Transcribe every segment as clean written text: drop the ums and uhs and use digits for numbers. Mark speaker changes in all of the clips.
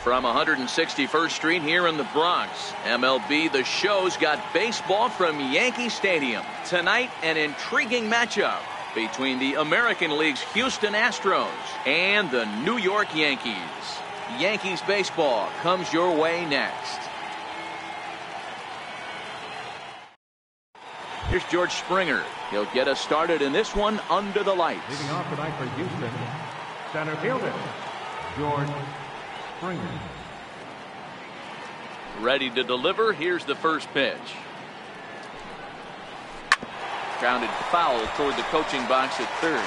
Speaker 1: From 161st Street here in the Bronx, MLB The Show's got baseball from Yankee Stadium. Tonight, an intriguing matchup between the American League's Houston Astros and the New York Yankees. Yankees baseball comes your way next. Here's George Springer. He'll get us started in this one under the lights.
Speaker 2: Leading off tonight for Houston, center fielder, George Springer.
Speaker 1: Ready to deliver. Here's the first pitch. Grounded foul toward the coaching box at third.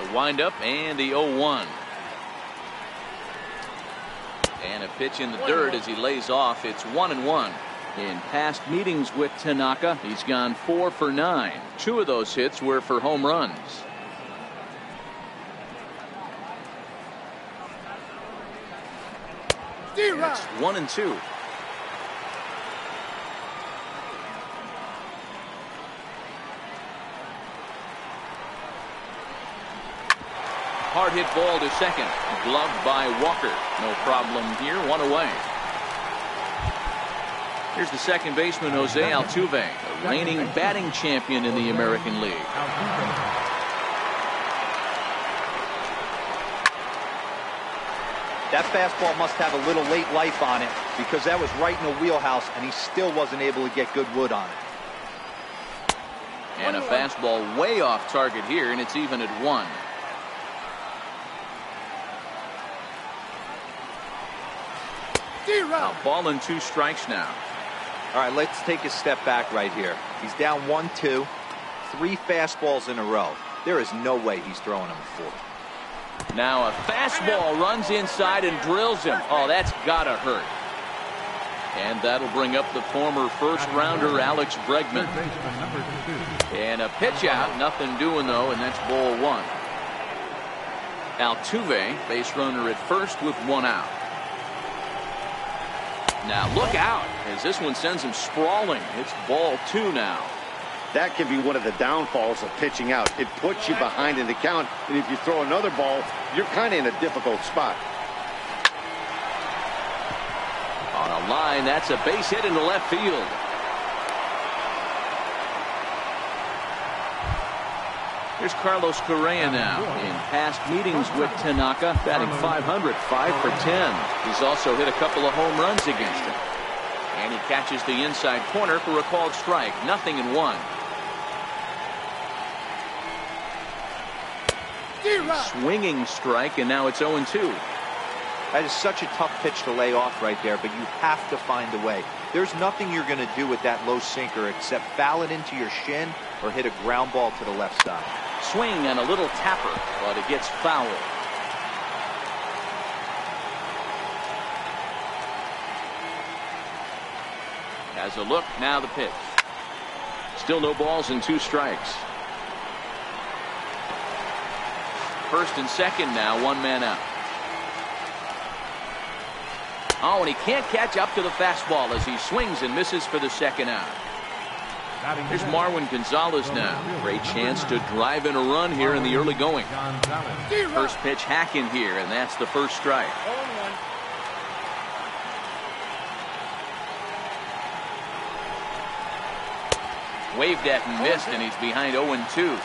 Speaker 1: The windup and the 0-1. And a pitch in the dirt as he lays off. It's 1-1. In past meetings with Tanaka, he's gone 4 for 9. 2 of those hits were for home runs. It's 1-2. Hard hit ball to second. Gloved by Walker. No problem here. 1 away. Here's the second baseman, Jose Altuve, the reigning batting champion in the American League.
Speaker 3: That fastball must have a little late life on it because that was right in the wheelhouse and he still wasn't able to get good wood on it.
Speaker 1: And a fastball way off target here, and it's even at 1. A ball and 2 strikes now.
Speaker 3: All right, let's take a step back right here. He's down 1-2, 3 fastballs in a row. There is no way he's throwing him a 4.
Speaker 1: Now a fastball runs inside and drills him. Oh, that's gotta hurt. And that'll bring up the former first-rounder Alex Bregman. And a pitch out, nothing doing though, and that's ball 1. Altuve, base runner at first with 1 out. Now look out as this one sends him sprawling. It's ball 2 now.
Speaker 4: That can be one of the downfalls of pitching out. It puts you behind in the count, and if you throw another ball, you're kind of in a difficult spot.
Speaker 1: On a line, that's a base hit into left field. Here's Carlos Correa now. In past meetings with Tanaka, batting .500, 5 for 10. He's also hit a couple of home runs against him. And he catches the inside corner for a called strike. 0-1. Swinging strike, and now it's 0-2.
Speaker 3: That is such a tough pitch to lay off right there, but you have to find a way. There's nothing you're going to do with that low sinker except foul it into your shin or hit a ground ball to the left side.
Speaker 1: Swing and a little tapper, but it gets fouled. Has a look, now the pitch. Still no balls and 2 strikes. First and second now, 1 man out. Oh, and he can't catch up to the fastball as he swings and misses for the second out. Here's Marwin Gonzalez now. Great chance to drive in a run here in the early going. First pitch hack in here, and that's the first strike. Waved at and missed, and he's behind 0-2.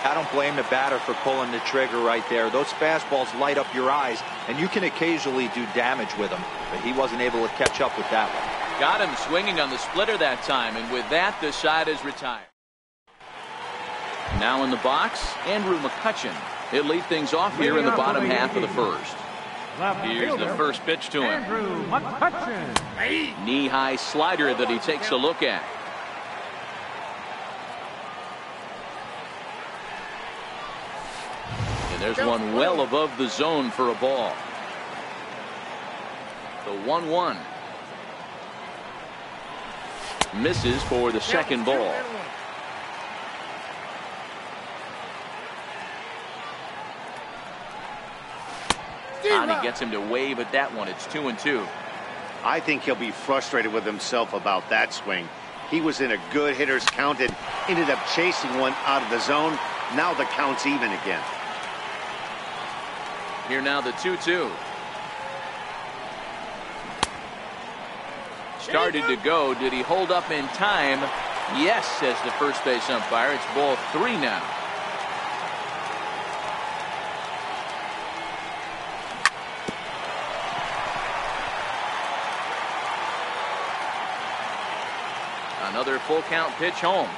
Speaker 3: I don't blame the batter for pulling the trigger right there. Those fastballs light up your eyes, and you can occasionally do damage with them, but he wasn't able to catch up with that one.
Speaker 1: Got him swinging on the splitter that time, and with that, the side is retired. Now in the box, Andrew McCutchen. He'll lead things off here in the bottom half of the first. Here's the first pitch to him.
Speaker 2: Andrew McCutchen.
Speaker 1: Knee-high slider that he takes a look at. And there's one well above the zone for a ball. The 1-1. Misses for the second ball. He gets him to wave at that one. It's 2-2.
Speaker 4: I think he'll be frustrated with himself about that swing. He was in a good hitter's count and ended up chasing one out of the zone. Now the count's even again.
Speaker 1: Here now the 2-2. Started to go. Did he hold up in time? Yes, says the first base umpire. It's ball 3 now. Another full count pitch home.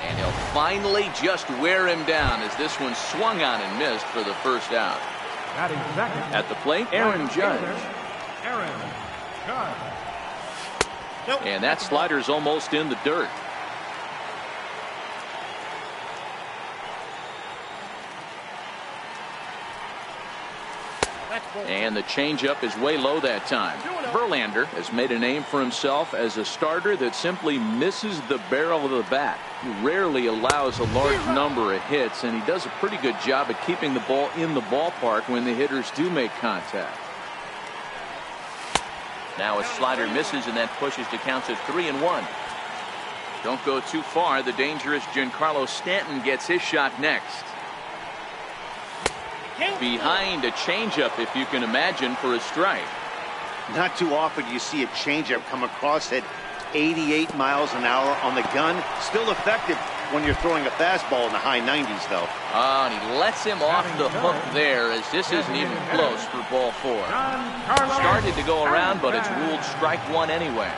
Speaker 1: And he'll finally just wear him down as this one swung on and missed for the first out. At the plate, Aaron Judge. And that slider's almost in the dirt. And the changeup is way low that time. Verlander has made a name for himself as a starter that simply misses the barrel of the bat. He rarely allows a large number of hits, and he does a pretty good job at keeping the ball in the ballpark when the hitters do make contact. Now a slider misses, and that pushes to counts at 3-1. Don't go too far. The dangerous Giancarlo Stanton gets his shot next. Behind a changeup, if you can imagine, for a strike.
Speaker 4: Not too often you see a changeup come across at 88 miles an hour on the gun. Still effective when you're throwing a fastball in the high 90s, though.
Speaker 1: And he lets him off the hook there, as this isn't even close for ball 4. Started to go around, but it's ruled strike 1 anyway.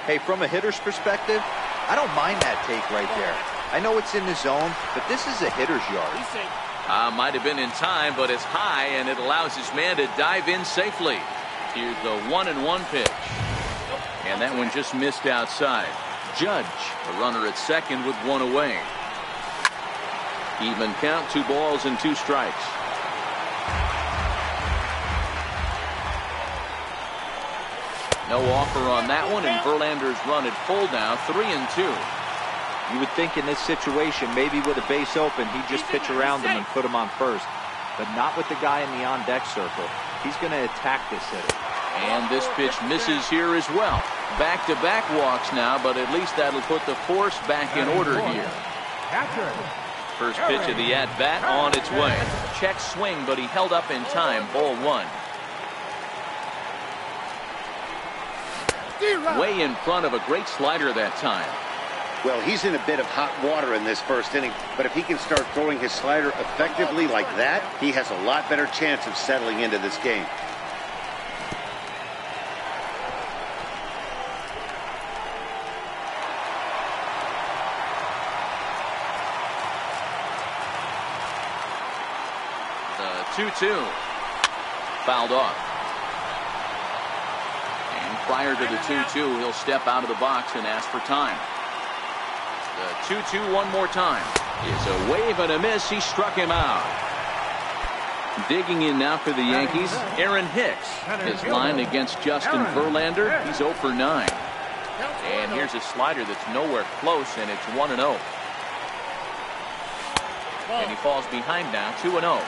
Speaker 3: Hey, from a hitter's perspective, I don't mind that take right there. I know it's in the zone, but this is a hitter's yard.
Speaker 1: Might have been in time, but it's high, and it allows his man to dive in safely. Here's the 1-1 pitch. And that one just missed outside. Judge, a runner at second with 1 away. Even count, 2 balls and 2 strikes. No offer on that one, and Verlander's run at full now, 3-2.
Speaker 3: You would think in this situation, maybe with a base open, he'd just pitch around him and put him on first. But not with the guy in the on-deck circle. He's going to attack this hitter.
Speaker 1: And this pitch misses here as well. Back-to-back walks now, but at least that'll put the force back in order here. First pitch of the at-bat on its way. Check swing, but he held up in time. Ball 1. Way in front of a great slider that time.
Speaker 4: Well, he's in a bit of hot water in this first inning, but if he can start throwing his slider effectively like that, he has a lot better chance of settling into this game.
Speaker 1: The 2-2. Fouled off. And prior to the 2-2, he'll step out of the box and ask for time. The 2-2 one more time. It's a wave and a miss. He struck him out. Digging in now for the Yankees, Aaron Hicks. His line against Justin Verlander, he's 0 for 9. And here's a slider that's nowhere close, and it's 1-0. And he falls behind now, 2-0.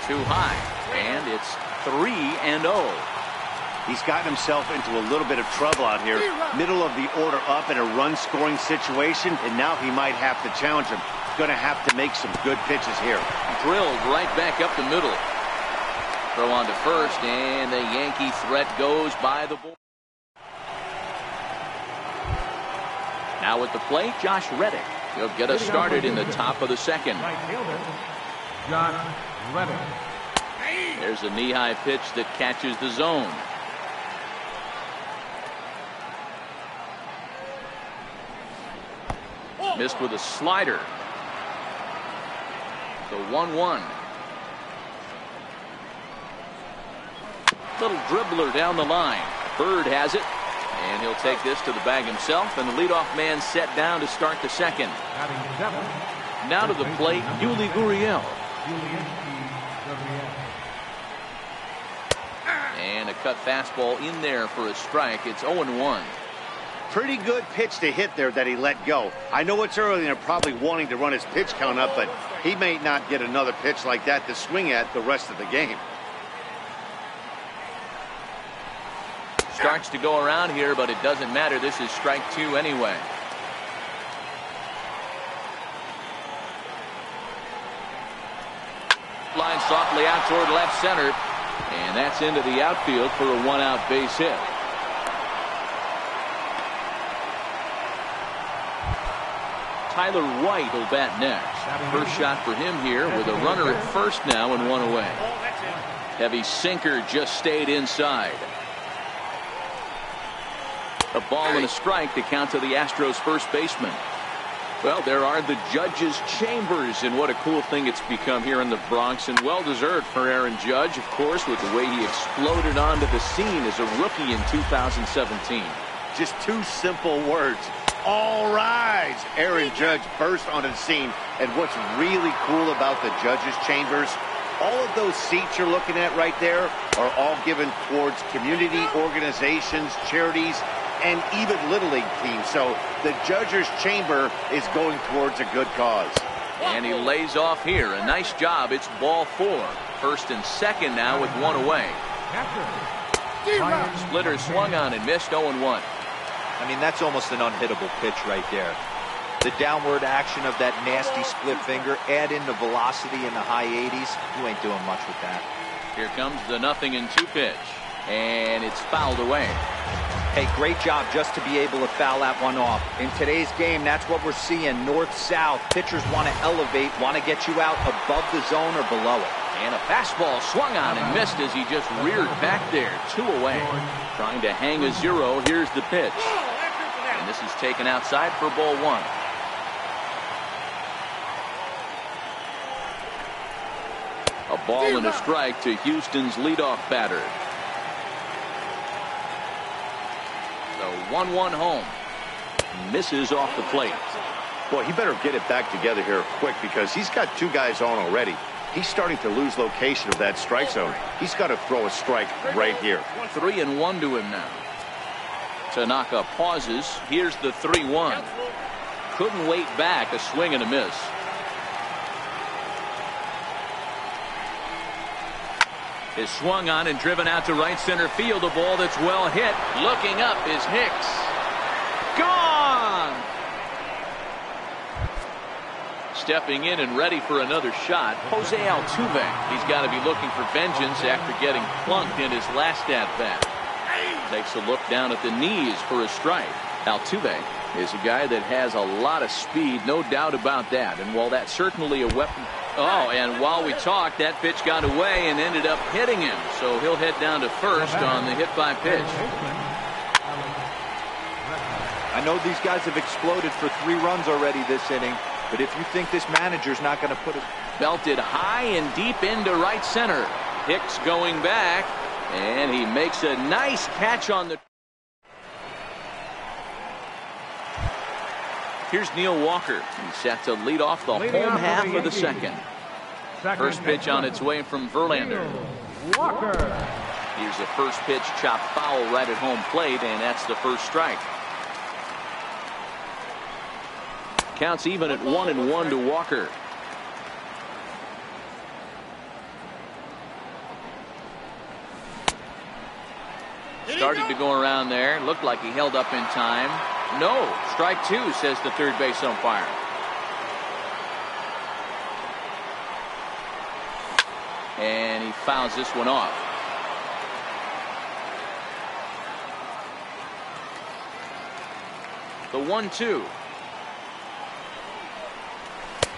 Speaker 1: Too high, and it's 3-0.
Speaker 4: He's gotten himself into a little bit of trouble out here. Middle of the order up in a run-scoring situation, and now he might have to challenge him. He's going to have to make some good pitches here.
Speaker 1: Drilled right back up the middle. Throw on to first, and the Yankee threat goes by the board. Now at the plate, Josh Reddick. He'll get us started in the top of the second.
Speaker 2: Josh Reddick.
Speaker 1: There's a knee-high pitch that catches the zone. Missed with a slider. The 1-1. Little dribbler down the line. Bird has it. And he'll take this to the bag himself. And the leadoff man set down to start the second. Now to the plate, Yuli Gurriel. And a cut fastball in there for a strike. It's 0-1.
Speaker 4: Pretty good pitch to hit there that he let go. I know it's early and they're probably wanting to run his pitch count up, but he may not get another pitch like that to swing at the rest of the game.
Speaker 1: Starts to go around here, but it doesn't matter. This is strike 2 anyway. Line softly out toward left center, and that's into the outfield for a 1-out base hit. Tyler White will bat next. First shot for him here with a runner at first now and 1 away. Heavy sinker just stayed inside. A ball and a strike to count to the Astros first baseman. Well, there are the judges' chambers, and what a cool thing it's become here in the Bronx, and well-deserved for Aaron Judge, of course, with the way he exploded onto the scene as a rookie in 2017.
Speaker 4: Just 2 simple words. All rise! Aaron Judge burst onto the scene, and what's really cool about the judges' chambers, all of those seats you're looking at right there are all given towards community organizations, charities, and even Little League teams. So the judges' chamber is going towards a good cause.
Speaker 1: And he lays off here. A nice job. It's ball 4. First and second now with 1 away. Splitter swung on and missed 0-1.
Speaker 3: I mean, that's almost an unhittable pitch right there. The downward action of that nasty split finger, add in the velocity in the high 80s, you ain't doing much with that.
Speaker 1: Here comes the 0-2 pitch, and it's fouled away.
Speaker 3: Hey, great job just to be able to foul that one off. In today's game, that's what we're seeing, north-south. Pitchers want to elevate, want to get you out above the zone or below it.
Speaker 1: And a fastball swung on and missed as he just reared back there. 2 away. Trying to hang a 0. Here's the pitch. And this is taken outside for ball 1. A ball and a strike to Houston's leadoff batter. The 1-1 home. Misses off the plate.
Speaker 4: Boy, he better get it back together here quick because he's got 2 guys on already. He's starting to lose location of that strike zone. He's got to throw a strike right here.
Speaker 1: 3-1 to him now. Tanaka pauses. Here's the 3-1. Couldn't wait back. A swing and a miss. Is swung on and driven out to right center field. A ball that's well hit. Looking up is Hicks. Gone! Stepping in and ready for another shot, Jose Altuve. He's got to be looking for vengeance after getting plunked in his last at-bat. Takes a look down at the knees for a strike. Altuve is a guy that has a lot of speed, no doubt about that. And while that's certainly a weapon. Oh, and while we talked, that pitch got away and ended up hitting him. So he'll head down to first on the hit by pitch.
Speaker 3: I know these guys have exploded for 3 runs already this inning, but if you think this manager's not going to put it.
Speaker 1: Belted high and deep into right center. Hicks going back, and he makes a nice catch on the. Here's Neil Walker. He's set to lead off the home half of the second. First pitch on its way from Verlander.
Speaker 2: Walker.
Speaker 1: Here's the first pitch chopped foul right at home plate, and that's the first strike. Counts even at 1-1 to Walker. Started to go around there. Looked like he held up in time. No. Strike 2, says the third base umpire. And he fouls this one off. The 1-2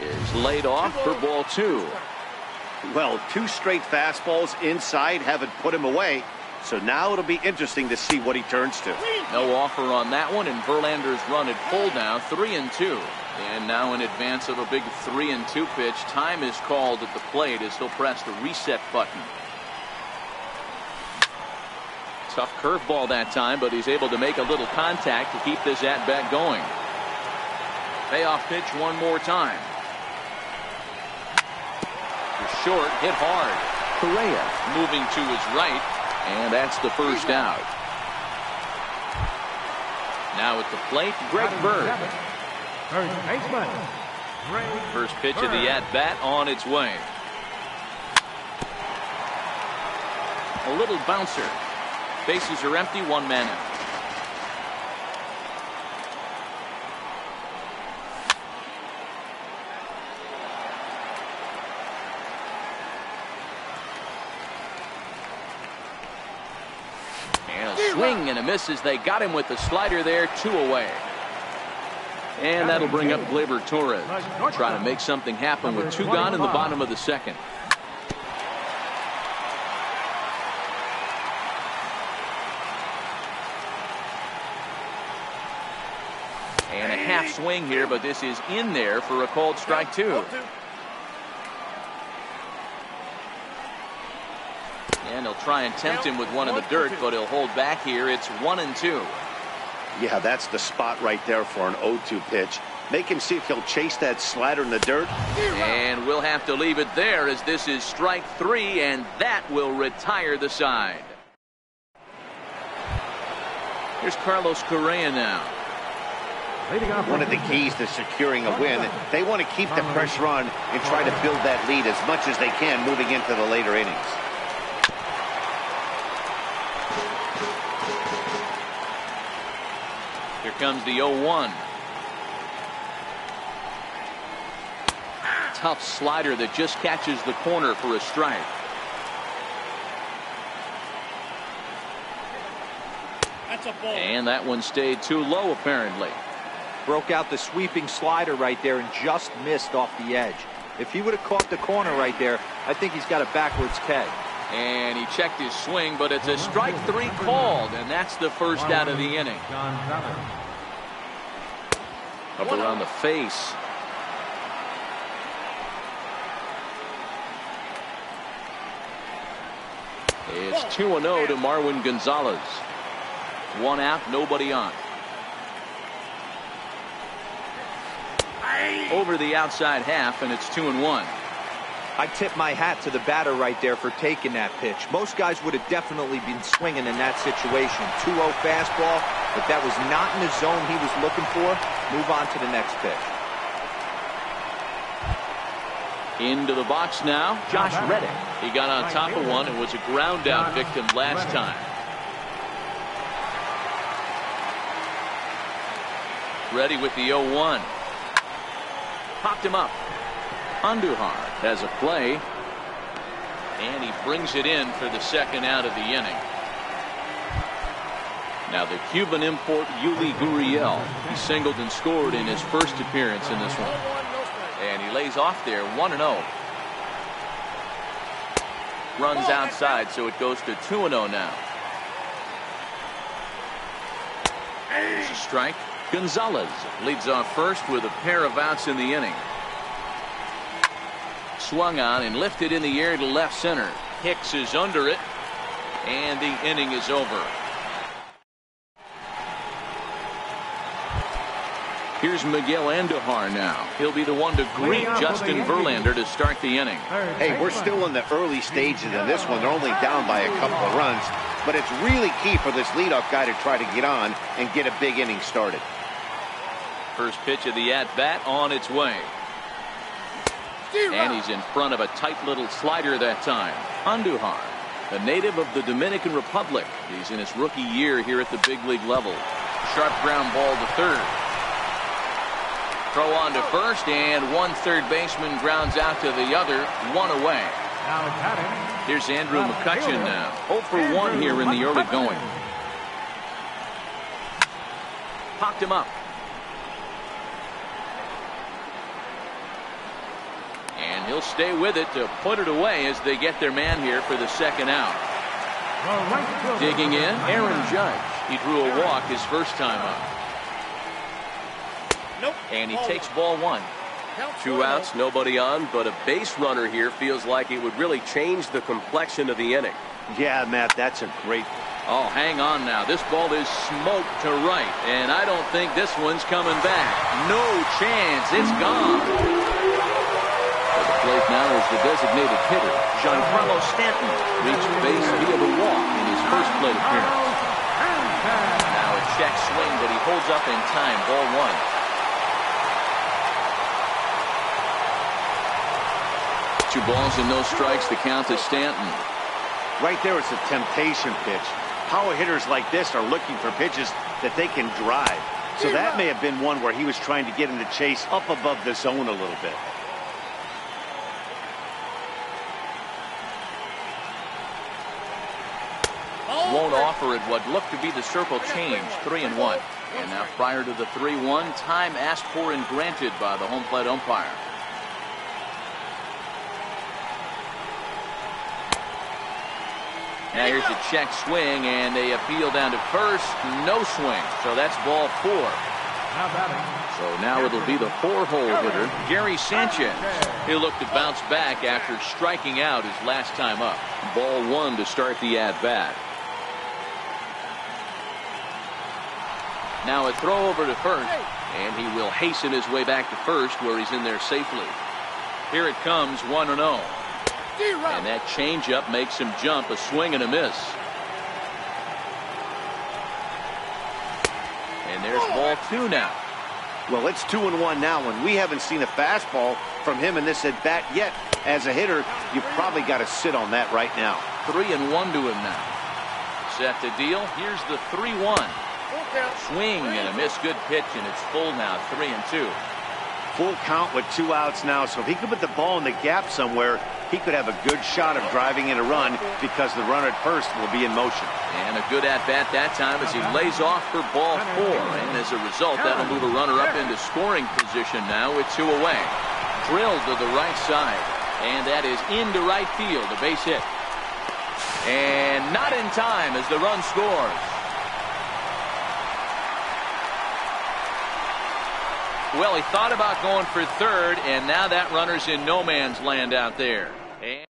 Speaker 1: is laid off for ball 2.
Speaker 4: Well, 2 straight fastballs inside haven't put him away. So now it'll be interesting to see what he turns to.
Speaker 1: No offer on that one, and Verlander's run at full now, 3-2. And now in advance of a big 3-2 pitch, time is called at the plate as he'll press the reset button. Tough curveball that time, but he's able to make a little contact to keep this at-bat going. Payoff pitch one more time. Short, hit hard. Correa moving to his right, and that's the first out. Now at the plate, Greg Bird.
Speaker 2: First baseman.
Speaker 1: First pitch of the at-bat on its way. A little bouncer. Bases are empty, one man out. And a swing and a miss as they got him with the slider there, 2 away. And that'll bring up Gleyber Torres. Trying to make something happen with 2 gone in the bottom of the second. And a half swing here, but this is in there for a called strike 2. And he'll try and tempt him with one in the dirt, but he'll hold back here. It's 1-2.
Speaker 4: Yeah, that's the spot right there for an 0-2 pitch. Make him see if he'll chase that slider in the dirt.
Speaker 1: And we'll have to leave it there as this is strike 3, and that will retire the side. Here's Carlos Correa now.
Speaker 4: One of the keys to securing a win, they want to keep the pressure on and try to build that lead as much as they can moving into the later innings.
Speaker 1: Here comes the 0-1. Tough slider that just catches the corner for a strike.
Speaker 5: That's a ball.
Speaker 1: And that one stayed too low apparently.
Speaker 3: Broke out the sweeping slider right there and just missed off the edge. If he would have caught the corner right there, I think he's got a backwards K.
Speaker 1: And he checked his swing, but it's a strike 3 called, and that's the first out of the inning. Up around the face. It's 2-0 to Marwin Gonzalez. 1 out, nobody on. Over the outside half, and it's 2-1.
Speaker 3: I tip my hat to the batter right there for taking that pitch. Most guys would have definitely been swinging in that situation. 2-0 fastball, but that was not in the zone he was looking for. Move on to the next pitch.
Speaker 1: Into the box now, Josh Reddick. He got on top of one and was a ground out victim last time. Ready with the 0-1. Popped him up. Andujar has a play, and he brings it in for the second out of the inning. Now the Cuban import Yuli Gurriel. He singled and scored in his first appearance in this one. And he lays off there, 1-0. Runs outside, so it goes to 2-0 now. There's a strike. Gonzalez leads off first with a pair of outs in the inning. Swung on and lifted in the air to left center. Hicks is under it, and the inning is over. Here's Miguel Andujar now. He'll be the one to greet Justin Verlander to start the inning.
Speaker 4: Hey, we're still in the early stages of this one. They're only down by a couple of runs, but it's really key for this leadoff guy to try to get on and get a big inning started.
Speaker 1: First pitch of the at-bat on its way. And he's in front of a tight little slider that time. Andujar, a native of the Dominican Republic. He's in his rookie year here at the big league level. Sharp ground ball to third. Throw on to first, and one third baseman grounds out to the other, 1 away. Here's Andrew McCutchen now. 0 for 1 here in the early going. Popped him up. And he'll stay with it to put it away as they get their man here for the second out. Digging in, Aaron Judge. He drew a walk his first time up. And he takes ball 1. 2 outs, nobody on, but a base runner here feels like it would really change the complexion of the inning.
Speaker 4: Yeah, Matt, that's a great.
Speaker 1: Oh, hang on now. This ball is smoked to right, and I don't think this one's coming back. No chance. It's gone. At the plate now is the designated hitter, Giancarlo Stanton. Reached base via the walk in his first plate appearance. Now a check swing, but he holds up in time. Ball 1. 2 balls and no strikes. The count to Stanton.
Speaker 4: Right there, it's a temptation pitch. Power hitters like this are looking for pitches that they can drive. So that may have been one where he was trying to get in the chase up above the zone a little bit.
Speaker 1: Won't offer it what looked to be the circle change, 3-1. And now prior to the 3-1, time asked for and granted by the home plate umpire. Now here's a check swing, and they appeal down to first. No swing, so that's ball 4. So now it'll be the 4-hole hitter, Gary Sanchez. He'll look to bounce back after striking out his last time up. Ball 1 to start the at-bat. Now a throw over to first, and he will hasten his way back to first, where he's in there safely. Here it comes, 1-0. And that changeup makes him jump, a swing and a miss. And there's ball 2 now.
Speaker 4: Well, it's 2-1 now, and we haven't seen a fastball from him in this at bat yet. As a hitter, you probably got to sit on that right now.
Speaker 1: 3-1 to him now. Set to deal. Here's the 3-1. Swing and a miss. Good pitch, and it's full now. 3-2.
Speaker 4: Full count with 2 outs now, so if he could put the ball in the gap somewhere, he could have a good shot of driving in a run because the runner at first will be in motion.
Speaker 1: And a good at-bat that time as he lays off for ball 4. And as a result, that'll move a runner up into scoring position now with 2 away. Drilled to the right side. And that is into right field, a base hit. And not in time as the run scores. Well, he thought about going for third, and now that runner's in no man's land out there. And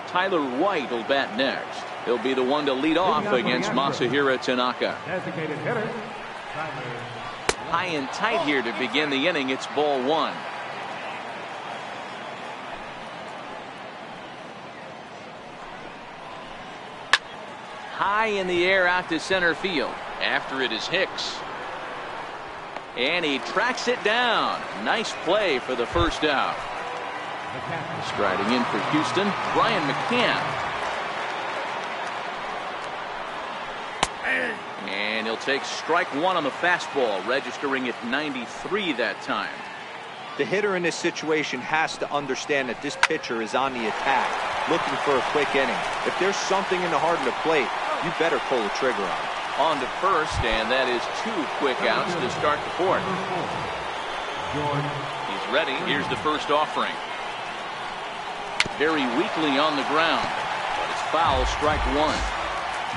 Speaker 1: Tyler White will bat next. He'll be the one to lead off against Masahiro Tanaka.
Speaker 2: Designated hitter,
Speaker 1: High and tight here to begin the inning. It's ball 1. High in the air out to center field. After it is Hicks. And he tracks it down. Nice play for the first out. Striding in for Houston, Brian McCann. And he'll take strike 1 on the fastball, registering at 93 that time.
Speaker 3: The hitter in this situation has to understand that this pitcher is on the attack, looking for a quick inning. If there's something in the heart of the plate, you better pull the trigger on it.
Speaker 1: On to first, and that is 2 quick outs to start the 4th. He's ready. Here's the first offering. Very weakly on the ground, but it's foul, strike 1.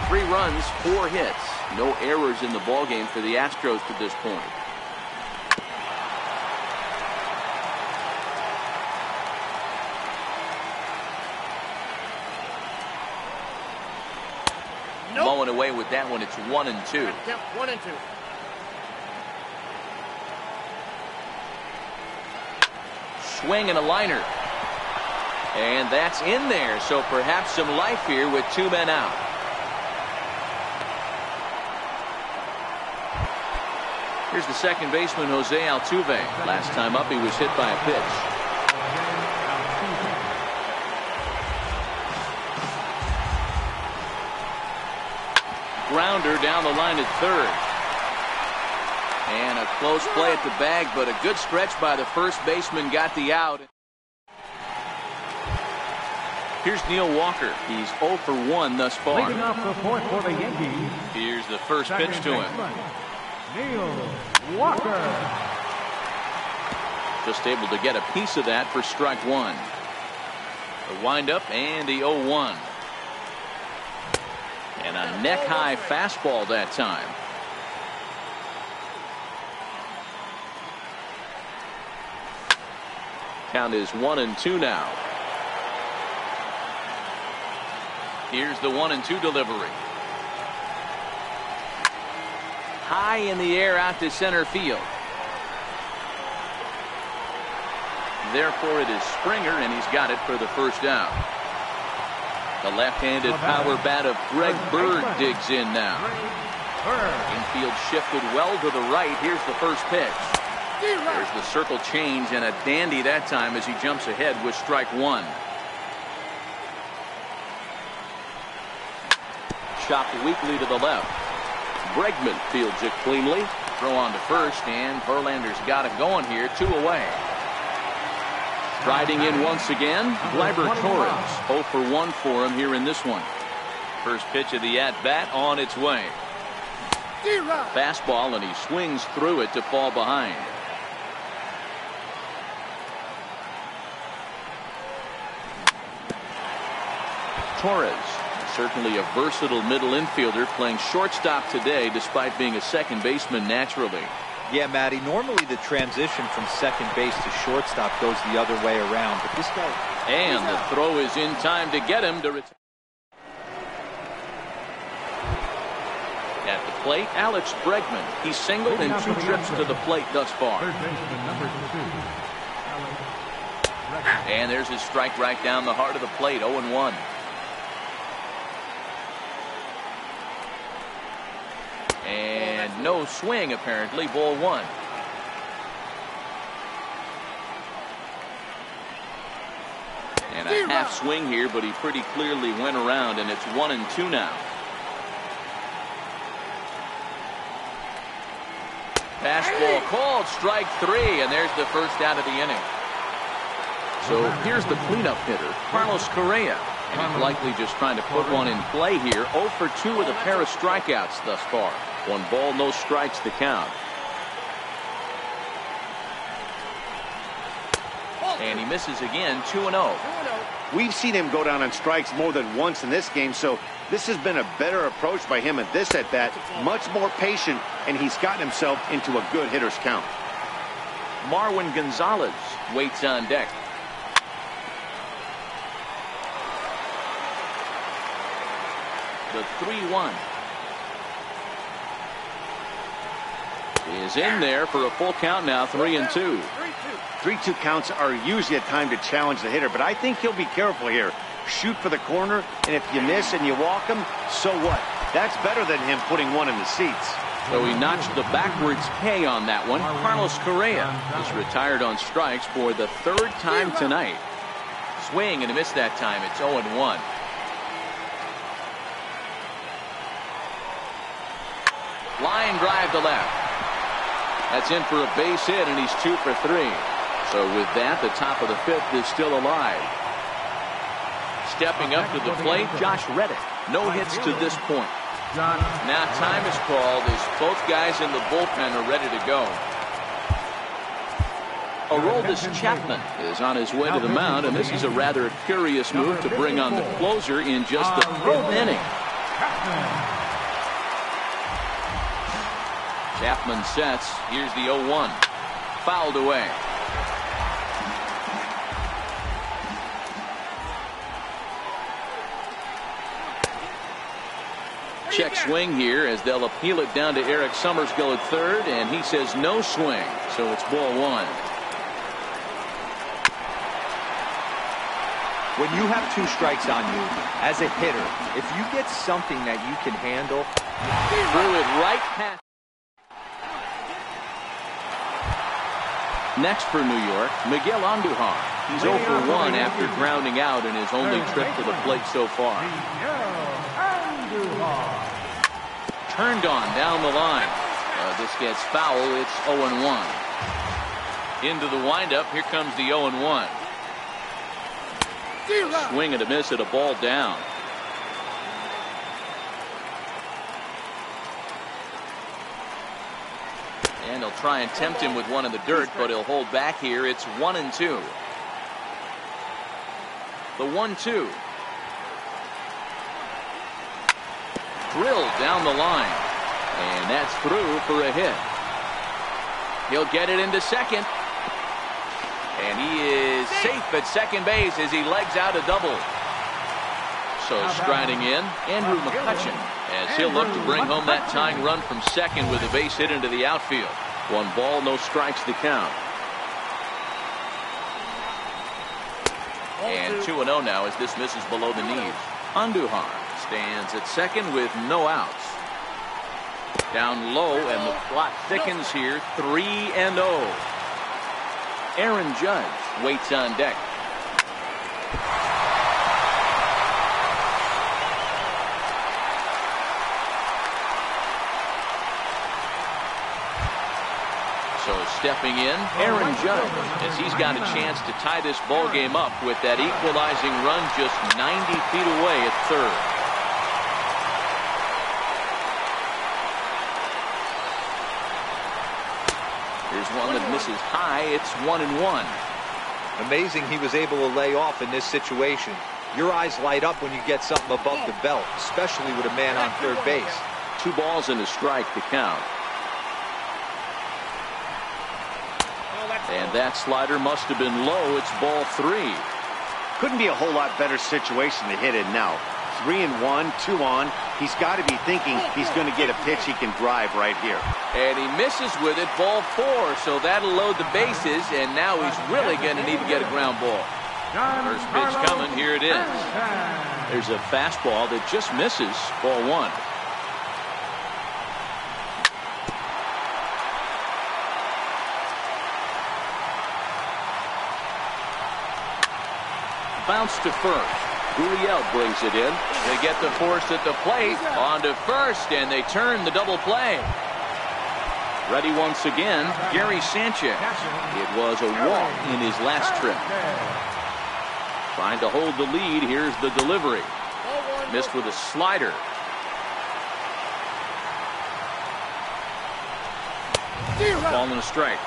Speaker 1: 3 runs, 4 hits. No errors in the ballgame for the Astros to this point. Mowing away with that one. It's 1-2.
Speaker 5: 1-2.
Speaker 1: Swing and a liner. And that's in there. So perhaps some life here with 2 men out. Here's the second baseman, Jose Altuve. Last time up, he was hit by a pitch. Grounder down the line at third. And a close play at the bag, but a good stretch by the first baseman got the out. Here's Neil Walker. He's 0 for 1 thus far.
Speaker 2: leading off the 4th for the Yankees.
Speaker 1: Here's the first pitch to him.
Speaker 2: Neil Walker.
Speaker 1: Just able to get a piece of that for strike 1. The windup and the 0-1. And a neck-high fastball that time. Count is 1-2 now. Here's the 1-2 delivery. High in the air out to center field. Therefore, it is Springer, and he's got it for the first out. The left-handed power bat of Greg Bird digs in now. Infield shifted well to the right. Here's the first pitch. There's the circle change, and a dandy that time as he jumps ahead with strike 1. chopped weakly to the left. Bregman fields it cleanly. Throw on to first, and Verlander's got it going here. 2 away. Riding in once again, Gleyber Torres. 0 for 1 for him here in this one. First pitch of the at-bat on its way. Fastball, and he swings through it to fall behind. Torres, certainly a versatile middle infielder, playing shortstop today despite being a second baseman naturally.
Speaker 3: Yeah, Matty, normally the transition from second base to shortstop goes the other way around, but this guy...
Speaker 1: And the throw is in time to get him to return. At the plate, Alex Bregman. He's singled in 2 trips to the plate thus far. And there's his strike right down the heart of the plate, 0-1. And no swing, apparently. Ball 1. And a half swing here, but he pretty clearly went around, and it's 1-2 now. Fastball called, strike 3, and there's the first out of the inning. So here's the cleanup hitter, Carlos Correa. And he's likely just trying to put one in play here. 0 for 2 with a pair of strikeouts thus far. 1 ball, no strikes to count. And he misses again, 2-0.
Speaker 4: We've seen him go down on strikes more than once in this game, so this has been a better approach by him at this at-bat. Much more patient, and he's gotten himself into a good hitter's count.
Speaker 1: Marwin Gonzalez waits on deck. The 3-1 is in there for a full count now, 3-2.
Speaker 4: 3-2 counts are usually a time to challenge the hitter, but I think he'll be careful here. Shoot for the corner, and if you miss and you walk him, so what? That's better than him putting one in the seats.
Speaker 1: So he notched the backwards K on that one. Carlos Correa is retired on strikes for the 3rd time tonight. Swing and a miss that time. It's 0-1. Line drive to left. That's in for a base hit, and he's 2 for 3. So with that, the top of the 5th is still alive. Stepping up to the plate, Josh Reddick. No hits to this point. Now time is called as both guys in the bullpen are ready to go. Aroldis Chapman is on his way to the mound, and this is a rather curious move to bring on the closer in just the 5th inning. Chapman sets. Here's the 0-1. Fouled away. Check swing here as they'll appeal it down to Eric Summerskill at third, and he says no swing, so it's ball 1.
Speaker 3: When you have 2 strikes on you, as a hitter, if you get something that you can handle,
Speaker 1: threw it right past. Next for New York, Miguel Andujar. He's 0 for 1 after grounding out in his only trip to the plate so far. Turned on down the line. This gets foul. It's 0-1. Into the windup. Here comes the 0-1. Swing and a miss at a ball down. And he'll try and tempt him with one in the dirt, but he'll hold back here. It's 1-2. The 1-2. Drilled down the line. And that's through for a hit. He'll get it into second. And he is safe at second base as he legs out a double. So striding in, Andrew McCutchen, as he'll look to bring home that tying run from second with a base hit into the outfield. 1 ball, no strikes to count. And 2-0 now as this misses below the knees. Andujar stands at second with no outs. Down low, and the plot thickens here. 3-0. Aaron Judge waits on deck. So stepping in, Aaron Judge, as he's got a chance to tie this ball game up with that equalizing run just 90 feet away at third. Here's one that misses high. It's 1-1.
Speaker 3: Amazing he was able to lay off in this situation. Your eyes light up when you get something above the belt, especially with a man on third base.
Speaker 1: 2 balls and a strike to count. And that slider must have been low. It's ball 3.
Speaker 4: Couldn't be a whole lot better situation to hit it now. 3-1, 2 on. He's got to be thinking he's going to get a pitch he can drive right here.
Speaker 1: And he misses with it, ball 4. So that'll load the bases, and now he's really going to need to get a ground ball. First pitch coming, here it is. There's a fastball that just misses, ball 1. Bounce to first. Gurriel brings it in. They get the force at the plate. On to first, and they turn the double play. Ready once again, Gary Sanchez. It was a walk in his last trip. Trying to hold the lead. Here's the delivery. Missed with a slider. Ball and a strike.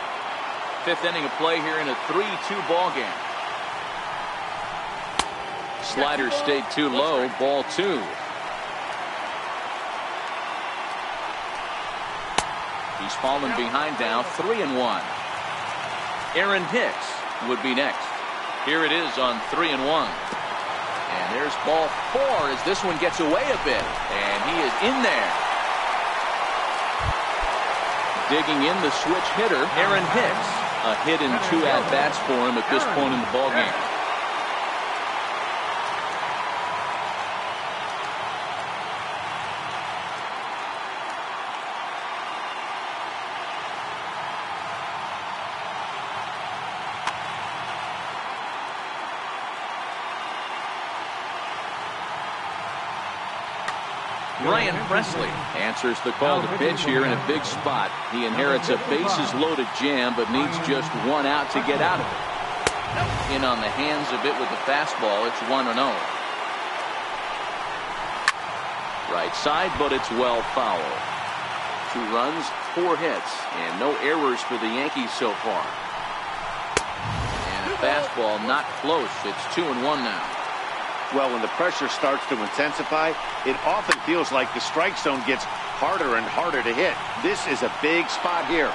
Speaker 1: 5th inning of play here in a 3-2 ball game. Slider stayed too low. Ball 2. He's fallen behind now. 3-1. Aaron Hicks would be next. Here it is on 3-1. And there's ball 4 as this one gets away a bit. And he is in there. Digging in the switch hitter, Aaron Hicks. A hit and 2 at-bats for him at this point in the ballgame. Ryan Presley answers the call to pitch here in a big spot. He inherits a bases-loaded jam, but needs just 1 out to get out of it. In on the hands of it with the fastball. It's 1-0. Right side, but it's well foul. 2 runs, 4 hits, and no errors for the Yankees so far. And a fastball not close. It's 2-1 now.
Speaker 4: Well, when the pressure starts to intensify, it often feels like the strike zone gets harder and harder to hit. This is a big spot here.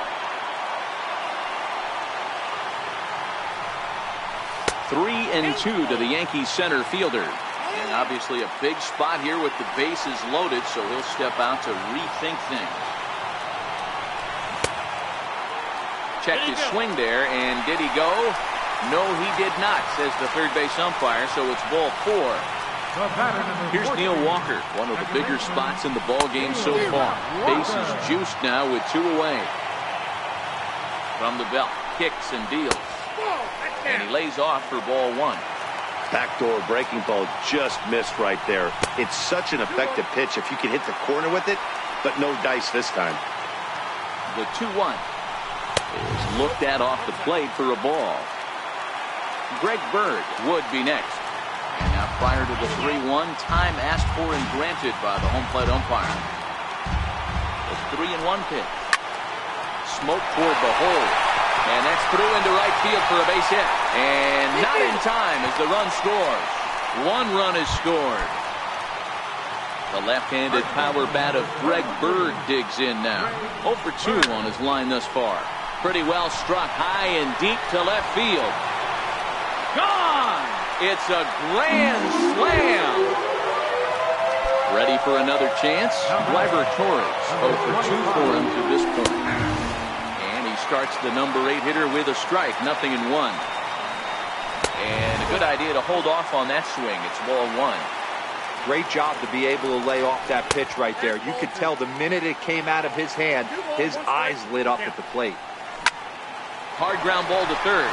Speaker 1: 3-2 to the Yankees center fielder. And obviously a big spot here with the bases loaded, so he'll step out to rethink things. Checked his swing there, and did he go? No, he did not, says the third base umpire, so it's ball 4. Here's Neil Walker, one of the bigger spots in the ball game so far. Bases juiced now with 2 away. From the belt, kicks and deals. And he lays off for ball 1.
Speaker 4: Backdoor breaking ball just missed right there. It's such an effective pitch if you can hit the corner with it, but no dice this time.
Speaker 1: The 2-1 is looked at off the plate for a ball. Greg Bird would be next. And now prior to the 3-1, time asked for and granted by the home plate umpire. The 3-1 pitch. Smoke toward the hole. And that's through into right field for a base hit. And not in time as the run scores. 1 run is scored. The left-handed power bat of Greg Bird digs in now. 0 for 2 on his line thus far. Pretty well struck high and deep to left field. Gone! It's a grand slam. Ready for another chance? Gleyber Torres, 0 for 2 for him to this point. And he starts the number 8 hitter with a strike, 0-1. And a good idea to hold off on that swing. It's ball 1.
Speaker 3: Great job to be able to lay off that pitch right there. You could tell the minute it came out of his hand, his eyes lit up at the plate.
Speaker 1: Hard ground ball to third.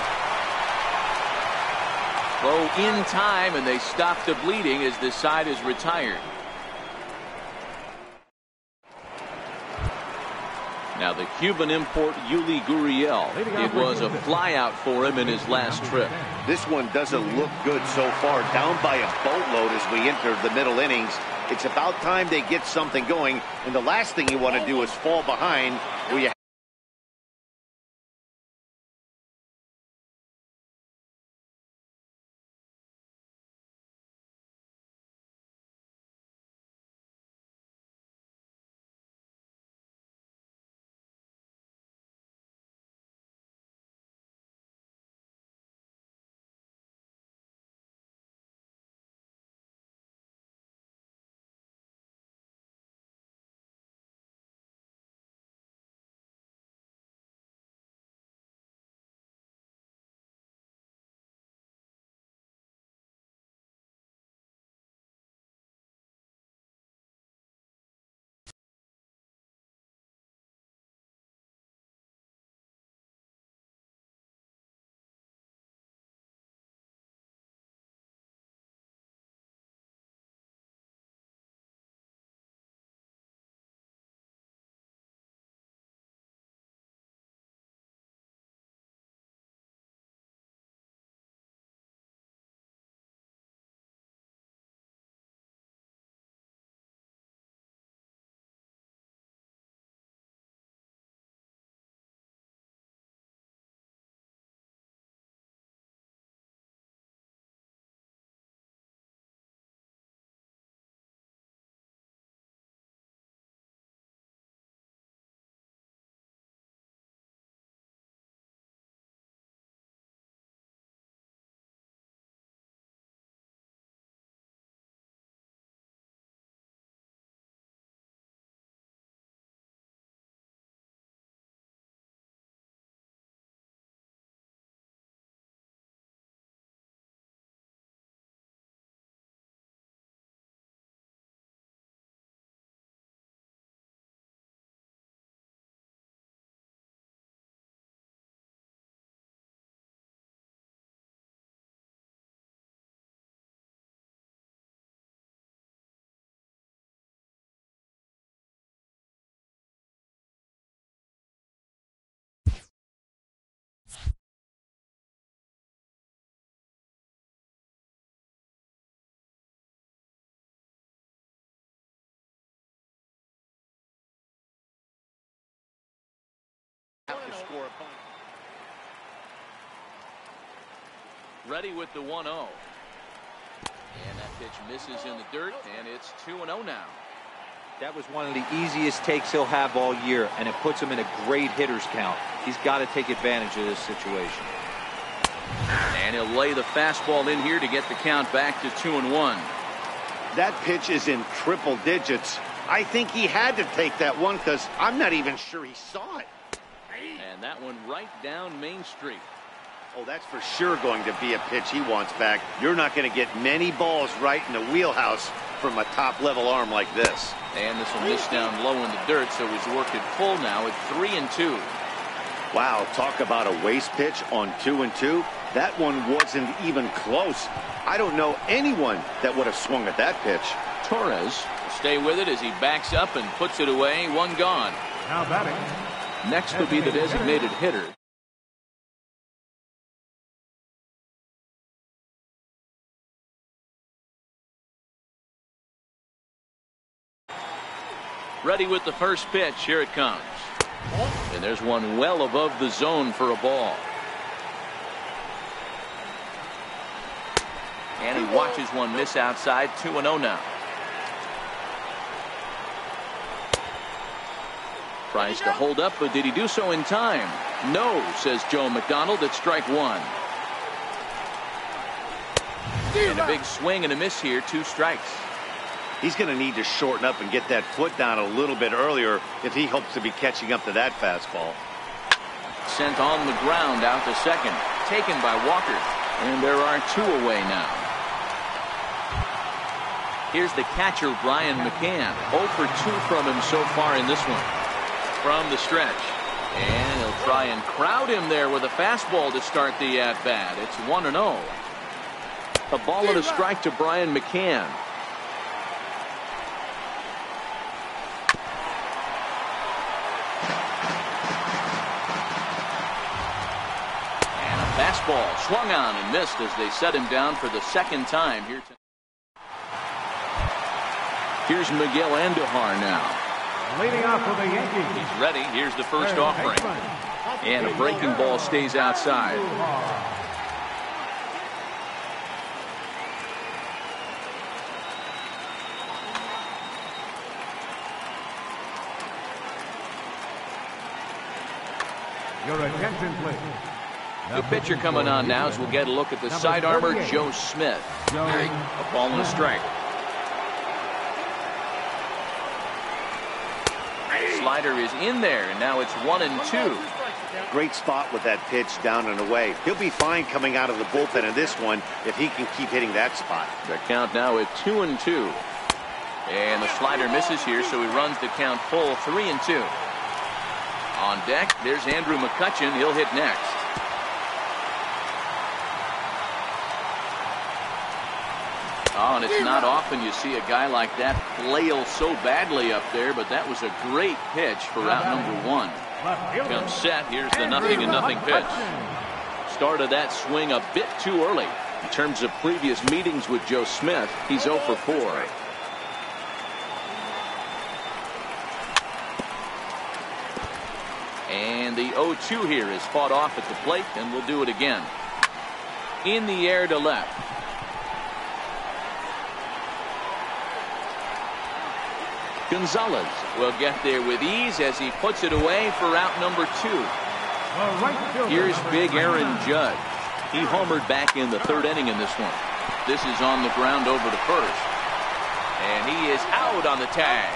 Speaker 1: Throw in time, and they stop the bleeding as this side is retired. Now the Cuban import Yuli Gurriel. It was a flyout for him in his last trip.
Speaker 4: This one doesn't look good so far. Down by a boatload as we enter the middle innings. It's about time they get something going. And the last thing you want to do is fall behind where you have to score a point.
Speaker 1: Ready with the 1-0. And that pitch misses in the dirt, and it's 2-0 now.
Speaker 3: That was one of the easiest takes he'll have all year, and it puts him in a great hitter's count. He's got to take advantage of this situation.
Speaker 1: And he'll lay the fastball in here to get the count back to 2-1.
Speaker 4: That pitch is in triple digits. I think he had to take that one because I'm not even sure he saw it.
Speaker 1: And that one right down Main Street.
Speaker 4: Oh, that's for sure going to be a pitch he wants back. You're not going to get many balls right in the wheelhouse from a top-level arm like this.
Speaker 1: And this will miss down low in the dirt, so he's worked it full now at 3-2.
Speaker 4: Wow, talk about a waste pitch on 2-2. That one wasn't even close. I don't know anyone that would have swung at that pitch.
Speaker 1: Torres will stay with it as he backs up and puts it away. One gone.
Speaker 2: Now batting.
Speaker 1: Next will be the designated hitter. Ready with the first pitch. Here it comes. And there's one well above the zone for a ball. And he watches one miss outside. 2-0 now. Tries to hold up, but did he do so in time? No, says Joe McDonald at strike one. And a big swing and a miss here. 2 strikes.
Speaker 4: He's going to need to shorten up and get that foot down a little bit earlier if he hopes to be catching up to that fastball.
Speaker 1: Sent on the ground out to second. Taken by Walker. And there are 2 away now. Here's the catcher, Brian McCann. 0 for 2 from him so far in this one. From the stretch. And he'll try and crowd him there with a fastball to start the at-bat. It's 1-0. A ball and a strike to Brian McCann. Fastball swung on and missed as they set him down for the second time here tonight. Here's Miguel Andujar now.
Speaker 2: Leading off for the Yankees.
Speaker 1: He's ready. Here's the first offering. And a breaking ball stays outside.
Speaker 2: Your attention, please.
Speaker 1: The pitcher coming on now as we'll get a look at the side armor, Joe Smith. A ball and a strike. Slider is in there, and now it's 1-2.
Speaker 4: Great spot with that pitch down and away. He'll be fine coming out of the bullpen in this one if he can keep hitting that spot.
Speaker 1: The count now at 2-2. And the slider misses here, so he runs the count full 3-2. On deck, there's Andrew McCutchen. He'll hit next. Oh, and it's not often you see a guy like that flail so badly up there, but that was a great pitch for out number 1. Comes set. Here's the 0-0 pitch. Started that swing a bit too early. In terms of previous meetings with Joe Smith, he's 0 for 4. And the 0-2 here is fought off at the plate, and we'll do it again. In the air to left. Gonzalez will get there with ease as he puts it away for out number 2. Here's big Aaron Judge. He homered back in the 3rd inning in this one. This is on the ground over to first. And he is out on the tag.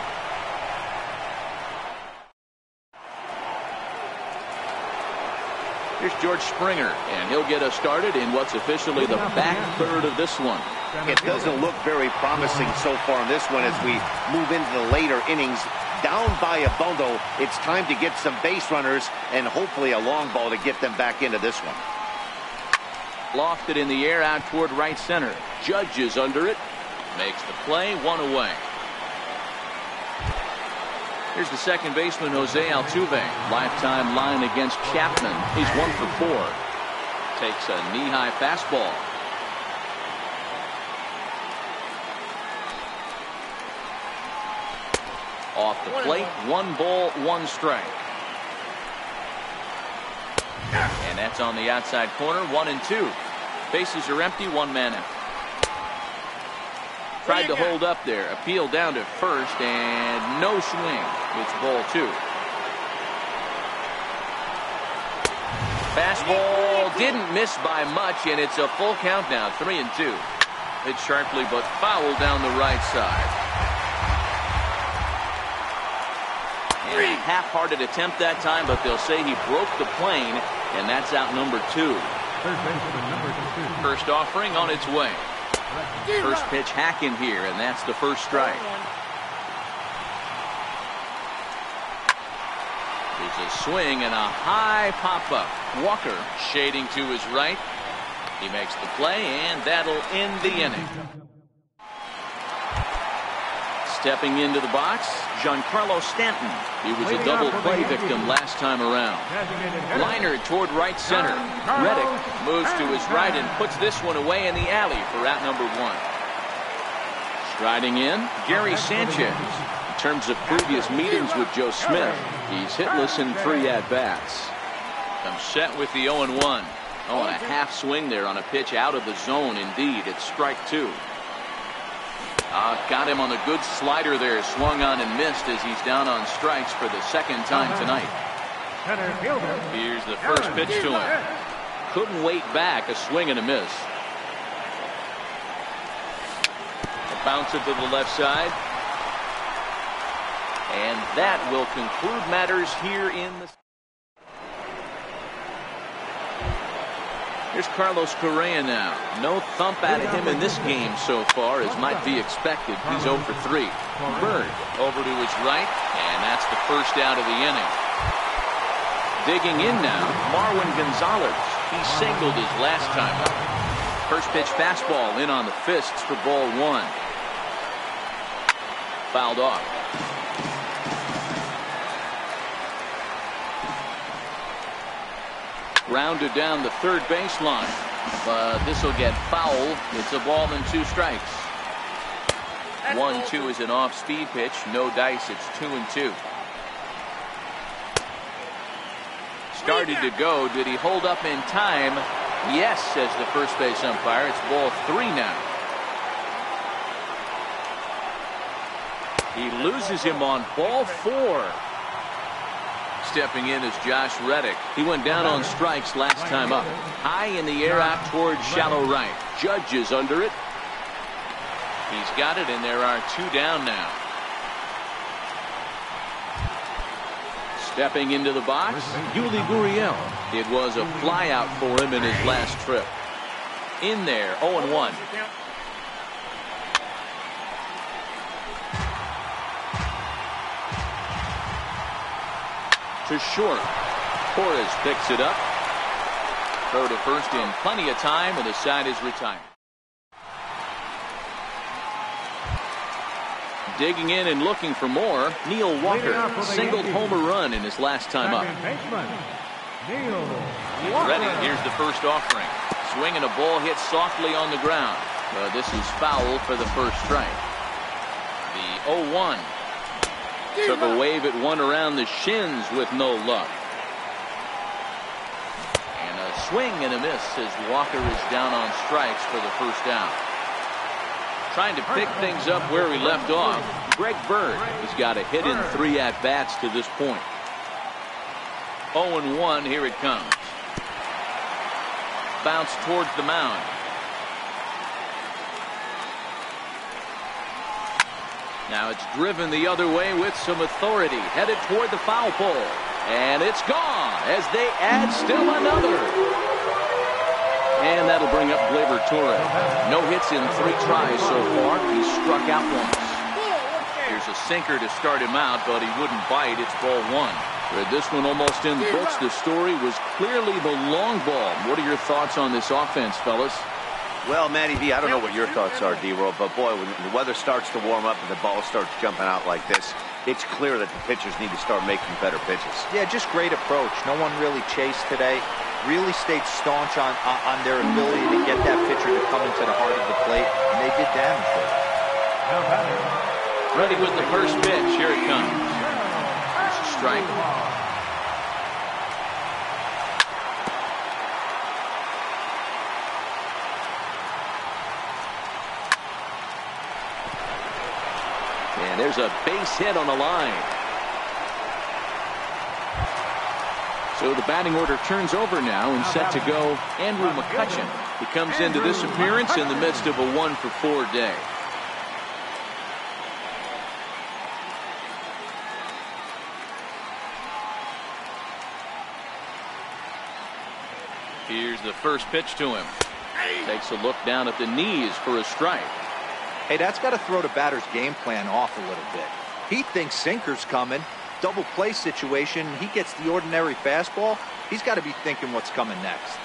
Speaker 1: Here's George Springer, and he'll get us started in what's officially the back third of this one.
Speaker 4: It doesn't look very promising so far in this one as we move into the later innings. Down by a bundle, it's time to get some base runners and hopefully a long ball to get them back into this one.
Speaker 1: Lofted in the air out toward right center. Judge is under it. Makes the play, 1 away. Here's the second baseman, Jose Altuve. Lifetime line against Chapman. He's 1 for 4. Takes a knee-high fastball. Off the plate, 1 ball, 1 strike. And that's on the outside corner, 1-2. Bases are empty, 1 man out. Tried to hold up there. Appeal down to first, and no swing. It's ball 2. Fastball didn't miss by much, and it's a full count now, 3-2. Hit sharply, but foul down the right side. And a half-hearted attempt that time, but they'll say he broke the plane, and that's out number 2. First offering on its way. First pitch hacking here, and that's the first strike. There's a swing and a high pop-up. Walker shading to his right. He makes the play, and that'll end the inning. Stepping into the box, Giancarlo Stanton. He was a double play victim last time around. Liner toward right center. Reddick moves to his right and puts this one away in the alley for out number 1. Striding in, Gary Sanchez. In terms of previous meetings with Joe Smith, he's hitless in 3 at-bats. Comes set with the 0-1. Oh, and a half swing there on a pitch out of the zone. Indeed, it's strike 2. Got him on a good slider there. Swung on and missed as he's down on strikes for the second time tonight. Here's the first pitch to him. Couldn't wait back. A swing and a miss. A bounce it to the left side. And that will conclude matters here in the... Here's Carlos Correa now. No thump out of him in this game so far, as might be expected. He's 0 for 3. Bird over to his right, and that's the first out of the inning. Digging in now, Marwin Gonzalez. He singled his last time up. First pitch fastball in on the fists for ball 1. Fouled off. Grounded down the third baseline. But this will get foul. It's a ball and 2 strikes. 1-2 is an off-speed pitch. No dice. It's 2-2. Started to go. Did he hold up in time? Yes, says the first base umpire. It's ball 3 now. He loses him on ball 4. Stepping in is Josh Reddick. He went down on strikes last time up. High in the air out towards shallow right. Judge is under it. He's got it, and there are 2 down now. Stepping into the box, Yuli Gurriel. It was a flyout for him in his last trip. In there, 0-1. To short. Torres picks it up. Throw to first in plenty of time, and the side is retired. Digging in and looking for more, Neil Walker singled homer run in his last time up. Ready. Here's the first offering. Swinging a ball hit softly on the ground. This is foul for the first strike. The 0-1. Took a wave at one around the shins with no luck. And a swing and a miss as Walker is down on strikes for the first down. Trying to pick things up where we left off, Greg Bird. He's got a hit in 3 at-bats to this point. 0-1, here it comes. Bounce towards the mound. Now it's driven the other way with some authority, headed toward the foul pole. And it's gone as they add still another. And that'll bring up Gleyber Torres. No hits in 3 tries so far. He struck out once. Here's a sinker to start him out, but he wouldn't bite. It's ball 1. With this one almost in the books, the story was clearly the long ball. What are your thoughts on this offense, fellas?
Speaker 4: Well, Matty V, I don't know what your thoughts are, D-Roll, but boy, when the weather starts to warm up and the ball starts jumping out like this, it's clear that the pitchers need to start making better pitches.
Speaker 3: Yeah, just great approach. No one really chased today. Really stayed staunch on their ability to get that pitcher to come into the heart of the plate, and they did damage there.
Speaker 1: Ready with the first pitch. Here it comes. It's a strike. And there's a base hit on the line. So the batting order turns over now, and set to go Andrew McCutchen. He comes into this appearance in the midst of a 1-for-4 day. Here's the first pitch to him. Takes a look down at the knees for a strike.
Speaker 3: Hey, that's got to throw the batter's game plan off a little bit. He thinks sinker's coming. Double play situation. He gets the ordinary fastball. He's got to be thinking what's coming next.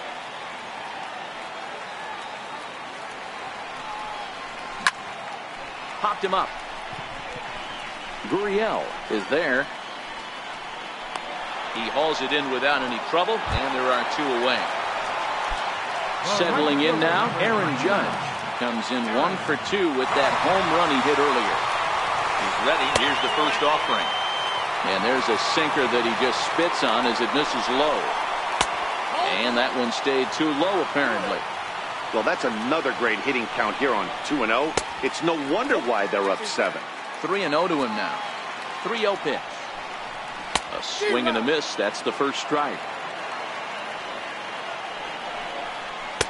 Speaker 1: Popped him up. Gurriel is there. He hauls it in without any trouble, and there are 2 away. Settling in now, Aaron Judge comes in 1 for 2 with that home run he hit earlier. He's ready. Here's the first offering. And there's a sinker that he just spits on as it misses low. And that one stayed too low, apparently.
Speaker 4: Well, that's another great hitting count here on 2-0. It's no wonder why they're up 7.
Speaker 1: 3-0 to him now. 3-0 pitch. A swing and a miss. That's the first strike.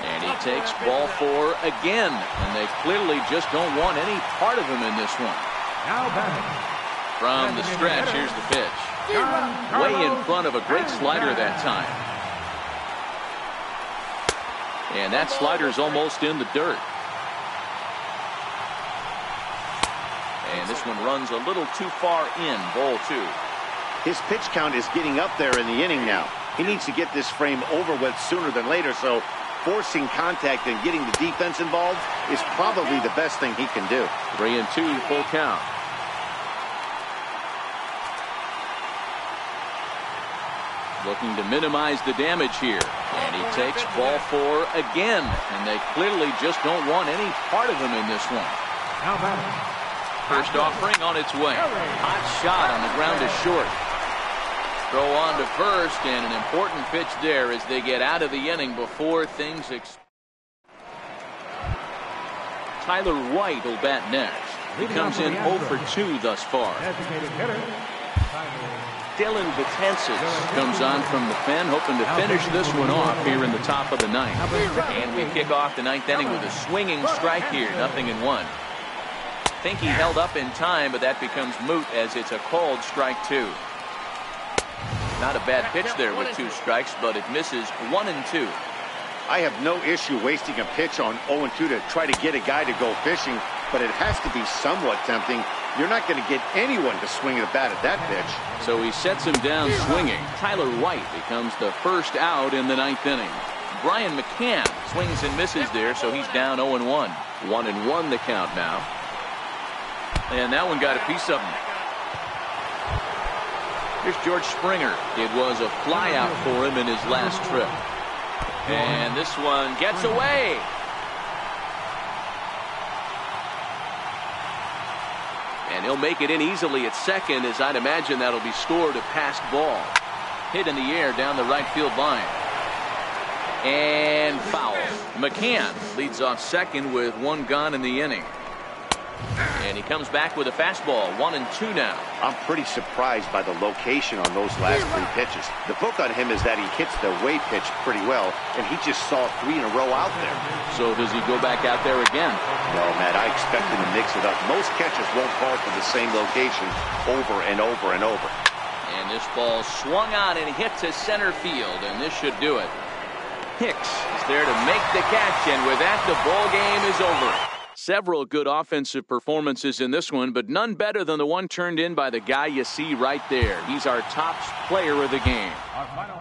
Speaker 1: And he takes ball 4 again. And they clearly just don't want any part of him in this one.
Speaker 2: Now batting.
Speaker 1: From the stretch, here's the pitch. Way in front of a great slider that time. And that slider's almost in the dirt. And this one runs a little too far in, ball 2.
Speaker 4: His pitch count is getting up there in the inning now. He needs to get this frame over with sooner than later, so forcing contact and getting the defense involved is probably the best thing he can do.
Speaker 1: 3-2, full count. looking to minimize the damage here. And he takes ball 4 again. And they clearly just don't want any part of him in this one.
Speaker 2: Now batting.
Speaker 1: First offering on its way. Hot shot on the ground is short. Throw on to first, and an important pitch there as they get out of the inning before things Tyler White will bat next. He comes in 0 for 2 thus far.
Speaker 2: Designated hitter.
Speaker 1: Dylan Betances comes on from the pen, hoping to finish this one off here in the top of the ninth. And we kick off the ninth inning with a swinging strike here, 0-1. Think he held up in time, but that becomes moot as it's a called strike 2. Not a bad pitch there with 2 strikes, but it misses 1-2.
Speaker 4: I have no issue wasting a pitch on 0-2 to try to get a guy to go fishing, but it has to be somewhat tempting. You're not going to get anyone to swing the bat at that pitch.
Speaker 1: So he sets him down swinging. Tyler White becomes the first out in the ninth inning. Brian McCann swings and misses there, so he's down 0-1. 1-1 the count now. And that one got a piece of him. Here's George Springer. It was a fly out for him in his last trip. And this one gets away. And he'll make it in easily at second, as I'd imagine that'll be scored a passed ball. Hit in the air down the right field line. And foul. McCann leads off second with 1 gone in the inning. And he comes back with a fastball, 1-2 now.
Speaker 4: I'm pretty surprised by the location on those last 3 pitches. The book on him is that he hits the way pitch pretty well, and he just saw 3 in a row out there.
Speaker 1: So does he go back out there again?
Speaker 4: No, Matt, I expect him to mix it up. Most catchers won't call for the same location over and over and over.
Speaker 1: And this ball swung on and hit to center field, and this should do it. Hicks is there to make the catch, and with that, the ball game is over. Several good offensive performances in this one, but none better than the one turned in by the guy you see right there. He's our top player of the game.
Speaker 2: Our final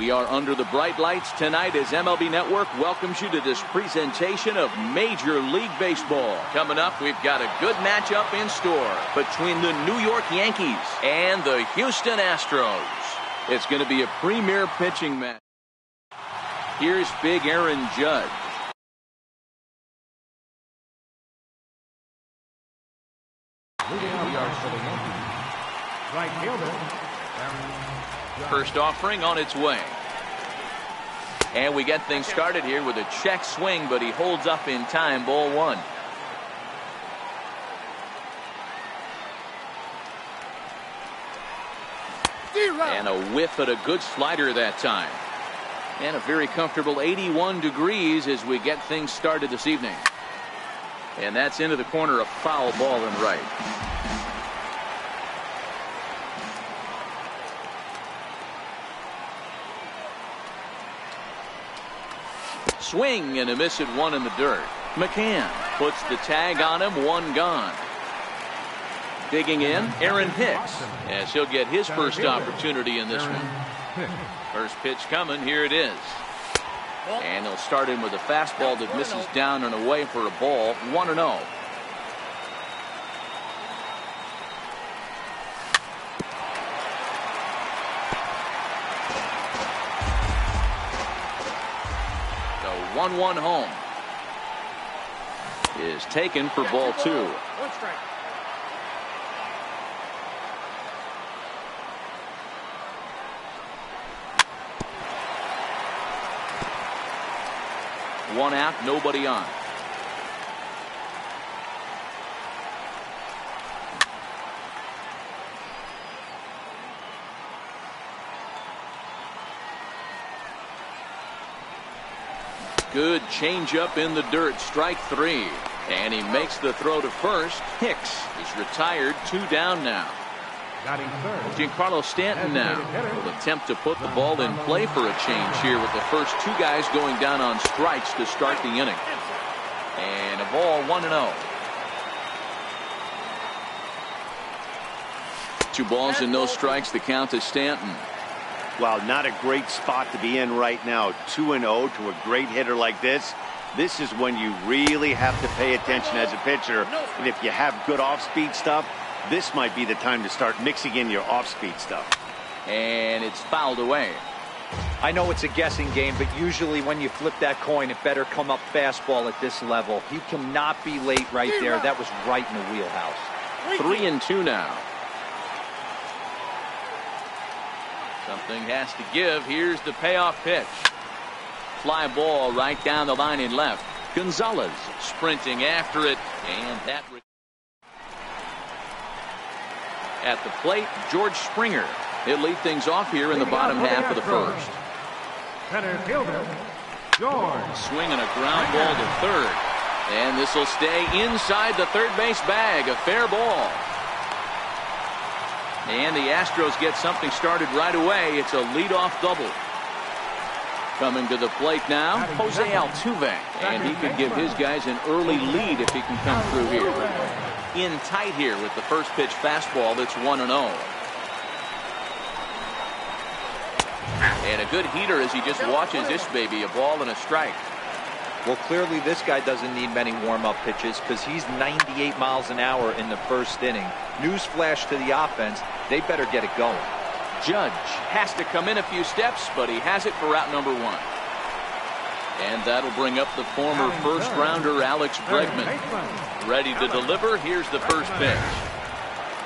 Speaker 1: We are under the bright lights tonight as MLB Network welcomes you to this presentation of Major League Baseball. Coming up, we've got a good matchup in store between the New York Yankees and the Houston Astros. It's going to be a premier pitching match. Here's Big Aaron Judge.
Speaker 2: Leading out for the Yankees, right fielder,
Speaker 1: First offering on its way. And we get things started here with a check swing, but he holds up in time. Ball one. And a whiff at a good slider that time. And a very comfortable 81 degrees as we get things started this evening. And that's into the corner, a foul ball and right. Swing and a miss at one in the dirt. McCann puts the tag on him, one gone. Digging in, Aaron Hicks, as he'll get his first opportunity in this one. First pitch coming, here it is. And they'll start in with a fastball that misses down and away for a ball, 1-0. The 1-1 home is taken for ball two.
Speaker 5: One strike.
Speaker 1: One out, nobody on. Good changeup in the dirt, strike three. And he makes the throw to first. Hicks is retired, 2 down now.
Speaker 2: batting third.
Speaker 1: Giancarlo Stanton now will attempt to put the ball in play for a change here with the first 2 guys going down on strikes to start the inning. And a ball, 1-0. 2 balls and no strikes, the count to Stanton.
Speaker 4: Well, not a great spot to be in right now. 2-0 to a great hitter like this. This is when you really have to pay attention as a pitcher. And if you have good off-speed stuff, this might be the time to start mixing in your off-speed stuff.
Speaker 1: And it's fouled away.
Speaker 3: I know it's a guessing game, but usually when you flip that coin, it better come up fastball at this level. He cannot be late right there. That was right in the wheelhouse.
Speaker 1: 3-2 now. Something has to give. Here's the payoff pitch. Fly ball right down the line in left. Gonzalez sprinting after it, and that at the plate, George Springer. He'll lead things off here in the bottom half of the first.
Speaker 2: Center fielder, George.
Speaker 1: Swinging a ground ball to third, and this will stay inside the third base bag. A fair ball. And the Astros get something started right away. It's a leadoff double. Coming to the plate now, Jose Altuve. And he could give his guys an early lead if he can come through here. In tight here with the first pitch fastball that's 1-0. And a good heater as he just watches this baby, a ball and a strike.
Speaker 3: Well, clearly this guy doesn't need many warm-up pitches because he's 98 miles an hour in the first inning. Newsflash to the offense, they better get it going.
Speaker 1: Judge has to come in a few steps, but he has it for out number 1. And that'll bring up the former first-rounder Alex Bregman. Ready to deliver. Here's the first pitch.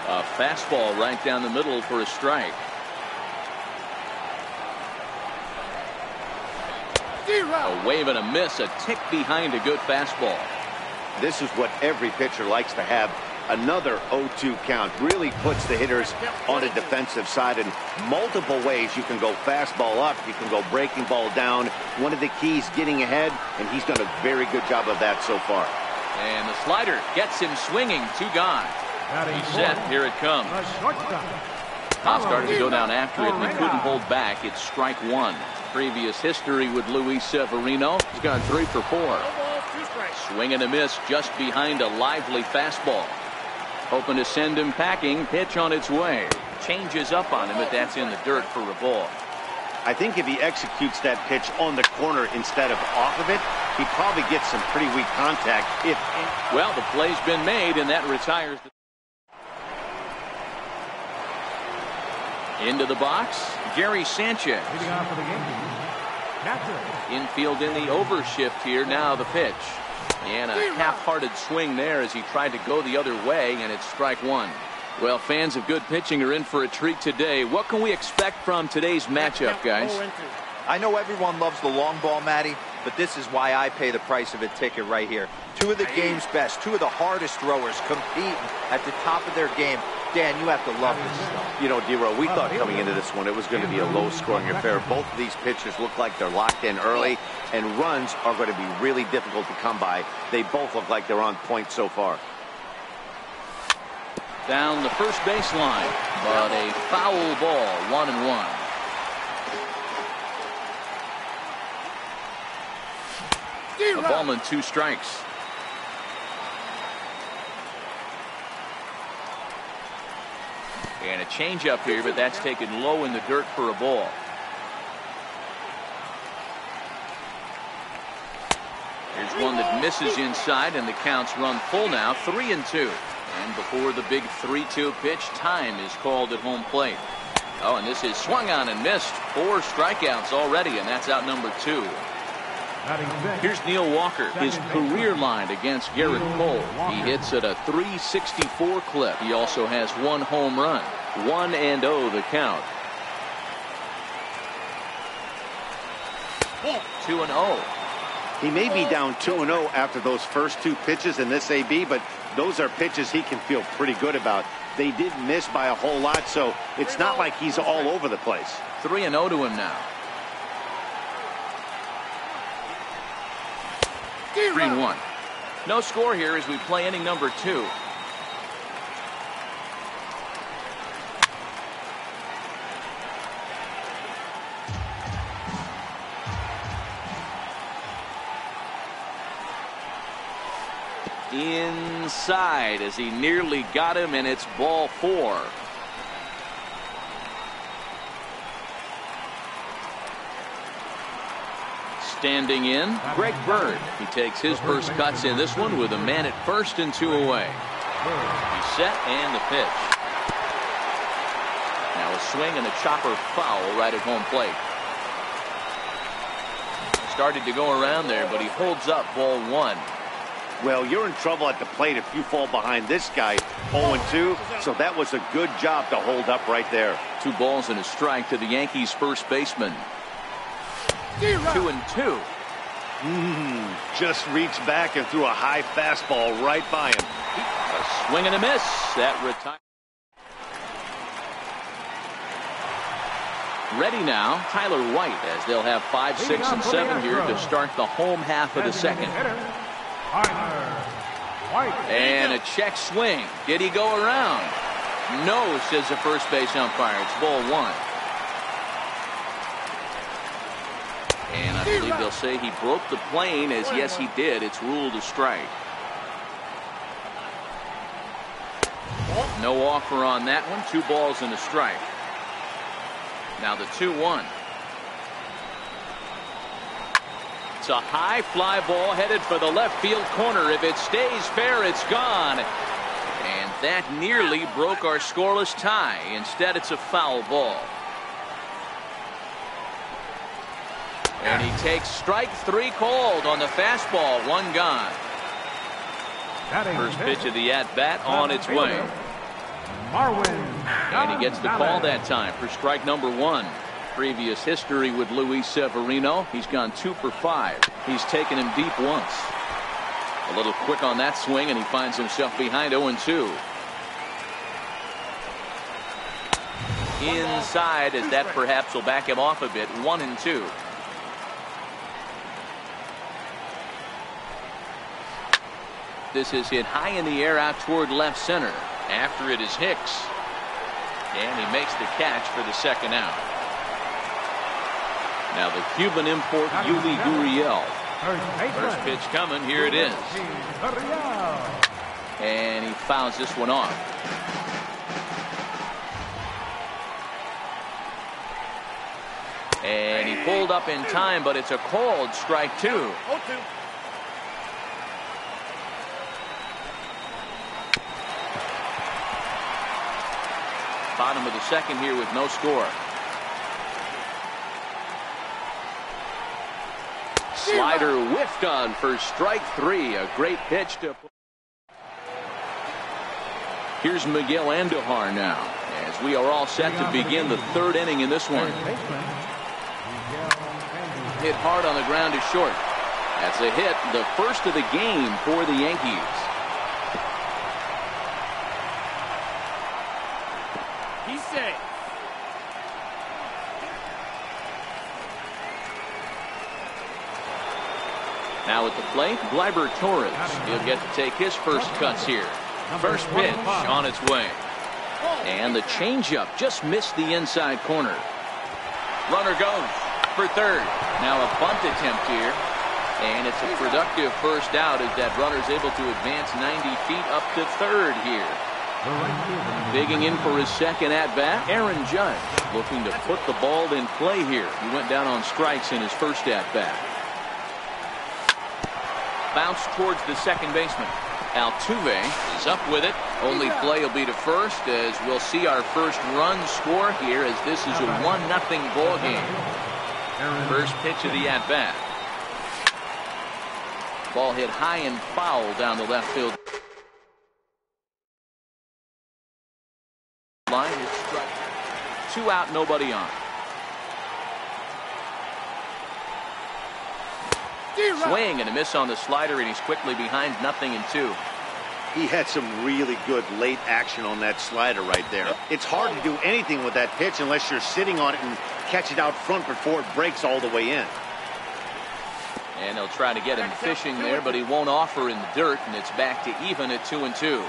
Speaker 1: A fastball right down the middle for a strike. A wave and a miss, a tick behind a good fastball.
Speaker 4: This is what every pitcher likes to have. Another 0-2 count really puts the hitters on a defensive side in multiple ways. You can go fastball up, you can go breaking ball down. One of the keys, getting ahead, and he's done a very good job of that so far.
Speaker 1: And the slider gets him swinging, 2 gone. He's set, here it comes. Top started to go down after it, and he couldn't hold back. It's strike 1. Previous history with Luis Severino. He's gone 3 for 4. Swing and a miss just behind a lively fastball. Hoping to send him packing. Pitch on its way. Changes up on him, but that's in the dirt for a ball.
Speaker 4: I think if he executes that pitch on the corner instead of off of it, he probably gets some pretty weak contact.
Speaker 1: Well, the play's been made, and that retires. Into the box, Gary Sanchez.
Speaker 2: Leading off for the game.
Speaker 1: Infield in the overshift here. Now the pitch. And a half-hearted swing there as he tried to go the other way, and it's strike one. Well, fans of good pitching are in for a treat today. What can we expect from today's matchup, guys?
Speaker 3: I know everyone loves the long ball, Matty, but this is why I pay the price of a ticket right here. Two of the game's best, two of the hardest throwers competing at the top of their game. Dan, you have to love this stuff.
Speaker 4: You know, D-Row, we thought coming into this one it was going to be a low-scoring affair. Both of these pitchers look like they're locked in early, and runs are going to be really difficult to come by. They both look like they're on point so far.
Speaker 1: Down the first baseline, but a foul ball, 1-1. A ball and 2 strikes. And a changeup here, but that's taken low in the dirt for a ball. Here's one that misses inside, and the counts run full now, 3-2. And before the big 3-2 pitch, time is called at home plate. Oh, and this is swung on and missed. 4 strikeouts already, and that's out number 2. Here's Neil Walker, his career line against Garrett Cole. He hits at a .364 clip. He also has 1 home run. 1-0 the count. 2-0.
Speaker 4: He may be down 2-0 after those first 2 pitches in this AB, but those are pitches he can feel pretty good about. They did miss by a whole lot, so it's not like he's all over the place.
Speaker 1: 3-0 to him now. 3-1. No score here as we play inning number 2. Inside as he nearly got him, and it's ball 4. Standing in, Greg Bird. He takes his first cuts in this one with a man at first and 2 away. He's set and the pitch. Now a swing and a chopper foul right at home plate. Started to go around there, but he holds up ball 1.
Speaker 4: Well, you're in trouble at the plate if you fall behind this guy 0-2, so that was a good job to hold up right there.
Speaker 1: 2 balls and a strike to the Yankees first baseman. 2-2.
Speaker 4: Just reached back and threw a high fastball right by him.
Speaker 1: A swing and a miss. That retires. Ready now, Tyler White, as they'll have 5, 6, and 7 here to start the home half of the second. And a check swing. Did he go around? No, says the first base umpire. It's ball 1. And I believe they'll say he broke the plane, as yes he did. It's ruled a strike. No offer on that one. 2 balls and a strike. Now the 2-1. It's a high fly ball headed for the left field corner. If it stays fair, it's gone. And that nearly broke our scoreless tie. Instead, it's a foul ball. And he takes strike 3 called on the fastball. 1 gone. First pitch of the at-bat on its way. And he gets the call that time for strike number 1. Previous history with Luis Severino. He's gone 2 for 5. He's taken him deep once. A little quick on that swing, and he finds himself behind 0-2. Inside, as that perhaps will back him off a bit. 1-2. This is hit high in the air out toward left center. After it is Hicks. And he makes the catch for the second out. Now the Cuban import, Yuli Gurriel. First pitch coming. Here it is. And he fouls this one off. And he pulled up in time, but it's a called strike 2.
Speaker 5: 0-2.
Speaker 1: Bottom of the second here with no score. Slider whiffed on for strike 3. A great pitch to. Here's Miguel Andujar now, as we are all set to begin the third inning in this one. Hit hard on the ground to short. That's a hit, the first of the game for the Yankees.
Speaker 5: He's safe.
Speaker 1: Now at the plate, Gleyber Torres. He'll get to take his first cuts here. First pitch on its way. And the changeup just missed the inside corner. Runner goes for third. Now a bunt attempt here. And it's a productive first out as that runner's able to advance 90 feet up to third here. Digging in for his second at-bat, Aaron Judge looking to put the ball in play here. He went down on strikes in his first at-bat. Bounce towards the second baseman. Altuve is up with it. Only play will be to first as we'll see our first run score here as this is a 1-0 ball game. First pitch of the at-bat. Ball hit high and foul down the left field line. It's struck. 2 out, nobody on. Swing and a miss on the slider, and he's quickly behind 0-2.
Speaker 4: He had some really good late action on that slider right there. It's hard to do anything with that pitch unless you're sitting on it and catch it out front before it breaks all the way in.
Speaker 1: And they'll try to get him fishing there, but he won't offer in the dirt, and it's back to even at 2-2.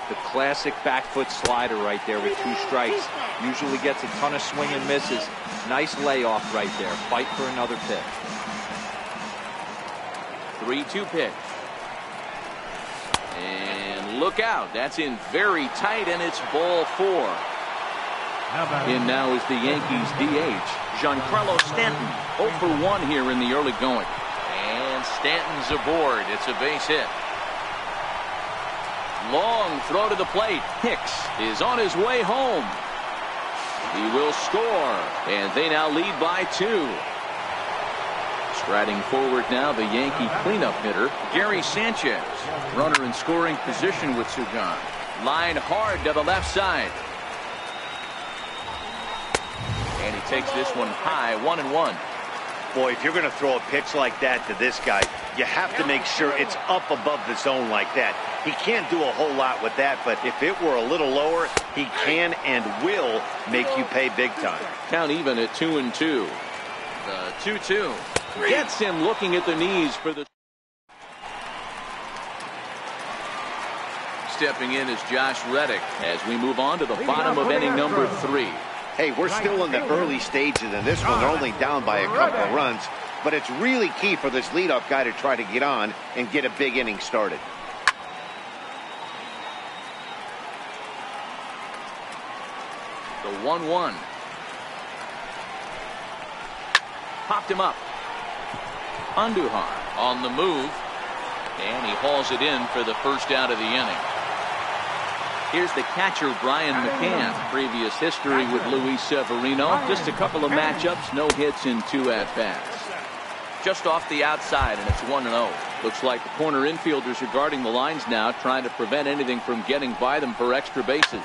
Speaker 3: The classic back foot slider right there with 2 strikes. Usually gets a ton of swing and misses. Nice layoff right there. Fight for another pitch.
Speaker 1: 3-2 pitch. And look out. That's in very tight, and it's ball 4. In now is the Yankees DH, Giancarlo Stanton. 0 for 1 here in the early going. And Stanton's aboard. It's a base hit. Long throw to the plate. Hicks is on his way home. He will score, and they now lead by 2. Striding forward now, the Yankee cleanup hitter, Gary Sanchez. Runner in scoring position with Sugan. Line hard to the left side. And he takes this one high, 1-1.
Speaker 4: Boy, if you're going to throw a pitch like that to this guy, you have to make sure it's up above the zone like that. He can't do a whole lot with that, but if it were a little lower, he can and will make you pay big time.
Speaker 1: Count even at 2-2. The 2-2 gets him looking at the knees for the. Stepping in is Josh Reddick as we move on to the bottom of inning number 3.
Speaker 4: Hey, we're still in the early stages in this one. They're only down by a couple of runs, but it's really key for this leadoff guy to try to get on and get a big inning started.
Speaker 1: The 1-1. Popped him up. Andujar on the move, and he hauls it in for the first out of the inning. Here's the catcher, Brian McCann. Previous history with Luis Severino. Just a couple of matchups, no hits in 2 at-bats. Just off the outside, and it's 1-0. Looks like the corner infielders are guarding the lines now, trying to prevent anything from getting by them for extra bases.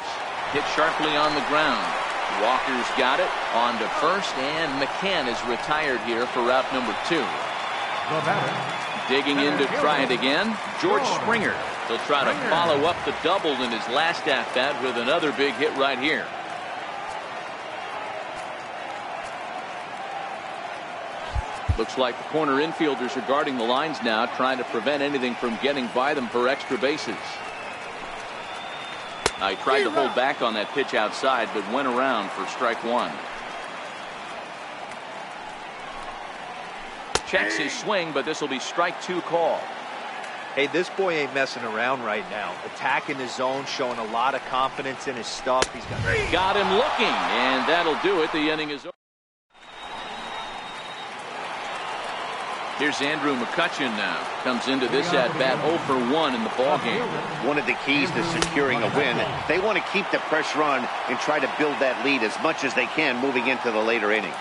Speaker 1: Hit sharply on the ground. Walker's got it on to first, and McCann is retired here for route number 2. Digging in to try it again, George Springer. He'll try to follow up the double in his last at-bat with another big hit right here. Looks like the corner infielders are guarding the lines now, trying to prevent anything from getting by them for extra bases. I tried to hold back on that pitch outside, but went around for strike 1. Checks his swing, but this will be strike 2 call.
Speaker 3: Hey, this boy ain't messing around right now. Attacking the zone, showing a lot of confidence in his stuff. He's got
Speaker 1: him looking, and that'll do it. The inning is over. Here's Andrew McCutchen now. Comes into this at-bat 0 for 1 in the ballgame.
Speaker 4: One of the keys to securing a win, they want to keep the pressure on and try to build that lead as much as they can moving into the later innings.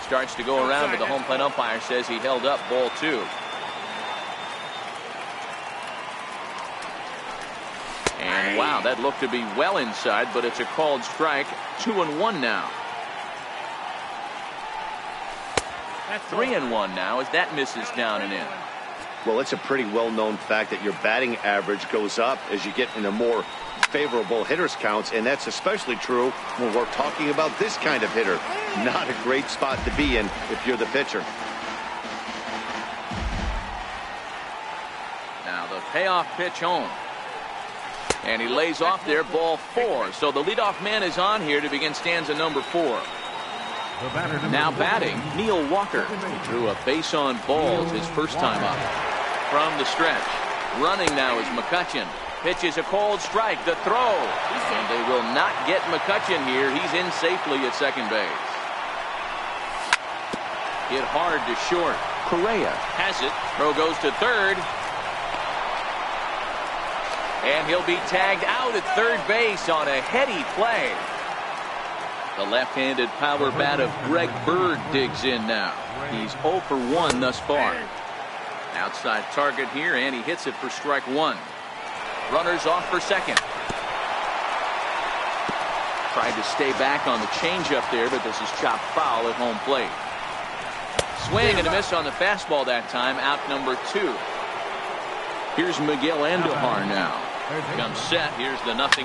Speaker 1: Starts to go around, but the home plate umpire says he held up ball 2. And wow, that looked to be well inside, but it's a called strike. 2-1 now. 3-1 now as that misses down and in.
Speaker 4: Well, it's a pretty well-known fact that your batting average goes up as you get into more favorable hitters counts, and that's especially true when we're talking about this kind of hitter. Not a great spot to be in if you're the pitcher.
Speaker 1: Now the payoff pitch home. And he lays off there, ball 4. So the leadoff man is on here to begin stanza number 4. Now batting, Neil Walker. He drew a base on balls his first time up. From the stretch, running now is McCutchen. Pitches a cold strike, the throw. And they will not get McCutchen here. He's in safely at second base. Hit hard to short. Correa has it. Throw goes to third. And he'll be tagged out at third base on a heady play. The left-handed power bat of Greg Bird digs in now. He's 0 for 1 thus far. Outside target here, and he hits it for strike 1. Runners off for second. Tried to stay back on the changeup there, but this is chopped foul at home plate. Swing and a miss on the fastball that time, out number 2. Here's Miguel Andujar now. Comes set. Here's the 0-0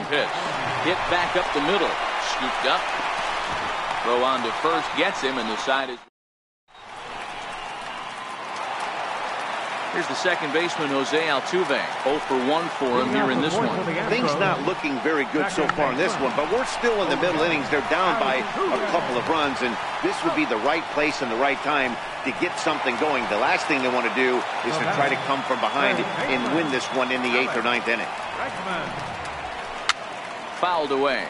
Speaker 1: pitch. Hit back up the middle. Scooped up. Throw on to first. Gets him, and the side is. Here's the second baseman, Jose Altuve. 0 for 1 for him here in this one.
Speaker 4: Things not looking very good so far in this one, but we're still in the middle innings. They're down by a couple of runs, and this would be the right place and the right time to get something going. The last thing they want to do is to try to come from behind and win this one in the 8th or 9th inning.
Speaker 1: Fouled away.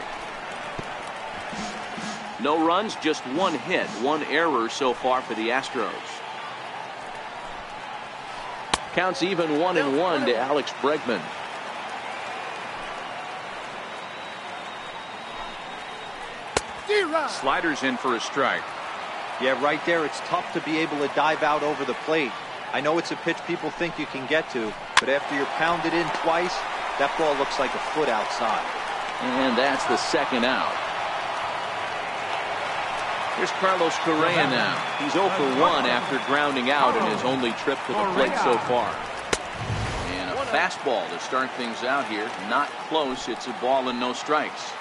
Speaker 1: No runs, just 1 hit, 1 error so far for the Astros. Counts even 1-1 to Alex Bregman. Sliders in for a strike.
Speaker 3: Yeah, right there, it's tough to be able to dive out over the plate. I know it's a pitch people think you can get to, but after you're pounded in twice, that ball looks like a foot outside.
Speaker 1: And that's the second out. Here's Carlos Correa now. He's 0 for 1 after grounding out in his only trip to the plate so far. And a fastball to start things out here. Not close. It's a ball and no strikes.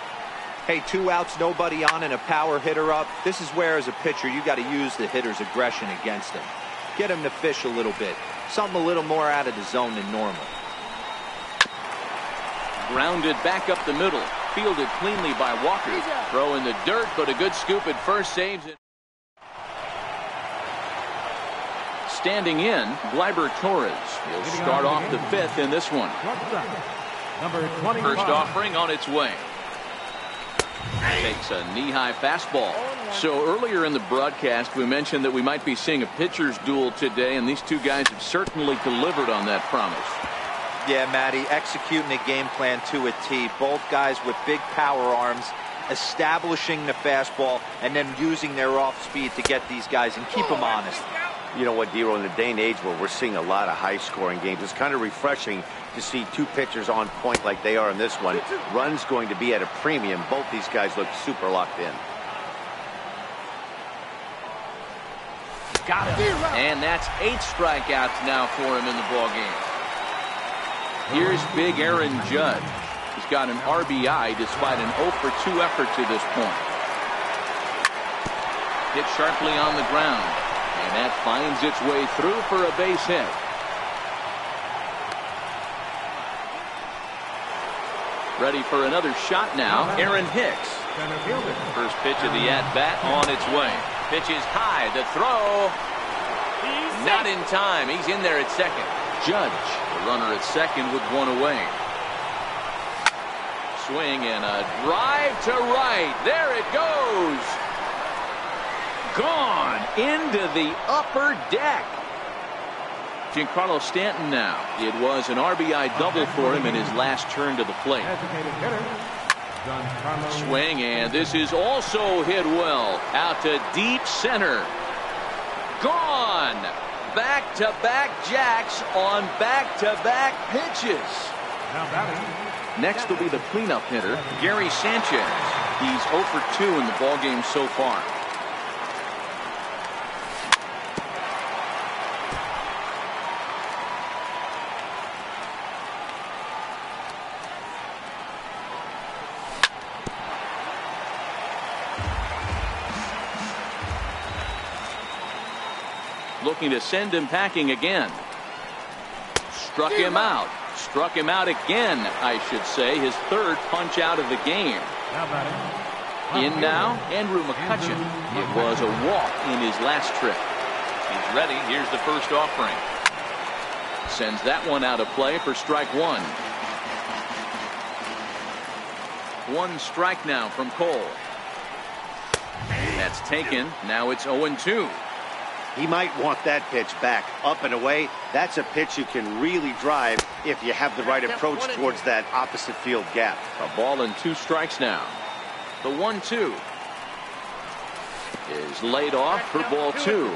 Speaker 3: Hey, 2 outs, nobody on, and a power hitter up. This is where, as a pitcher, you got to use the hitter's aggression against him. Get him to fish a little bit. Something a little more out of the zone than normal.
Speaker 1: Grounded back up the middle. Fielded cleanly by Walker. Throw in the dirt, but a good scoop at first saves it. Standing in, Gleyber Torres. He'll start off the 5th in this one. First offering on its way. Takes a knee-high fastball. So earlier in the broadcast, we mentioned that we might be seeing a pitcher's duel today, and these two guys have certainly delivered on that promise.
Speaker 3: Yeah, Matty, executing a game plan to a T. Both guys with big power arms, establishing the fastball, and then using their off-speed to get these guys and keep them honest.
Speaker 4: You know what, Dero, in the day and age where we're seeing a lot of high-scoring games, it's kind of refreshing to see 2 pitchers on point like they are in this one. Runs going to be at a premium. Both these guys look super locked in.
Speaker 1: Got him. And that's 8 strikeouts now for him in the ballgame. Here's big Aaron Judge. He's got an RBI despite an 0 for 2 effort to this point. Hit sharply on the ground. And that finds its way through for a base hit. Ready for another shot now, Aaron Hicks. First pitch of the at-bat on its way. Pitch is high, the throw. Not in time, he's in there at second. Judge, the runner at second with 1 away. Swing and a drive to right. There it goes. Gone into the upper deck. Giancarlo Stanton now. It was an RBI double for him in his last turn to the plate. Swing, and this is also hit well. Out to deep center. Gone. Back-to-back jacks on back-to-back pitches. Next will be the cleanup hitter, Gary Sanchez. He's 0 for 2 in the ballgame so far. Looking to send him packing again. Struck him out. Struck him out again, I should say. His third punch out of the game. In now, Andrew McCutcheon. It was a walk in his last trip. He's ready. Here's the first offering. Sends that one out of play for strike one. One strike now from Cole. That's taken. Now it's 0-2.
Speaker 4: He might want that pitch back, up and away. That's a pitch you can really drive if you have the right approach towards that opposite field gap.
Speaker 1: A ball and 2 strikes now. The 1-2 is laid off for ball 2.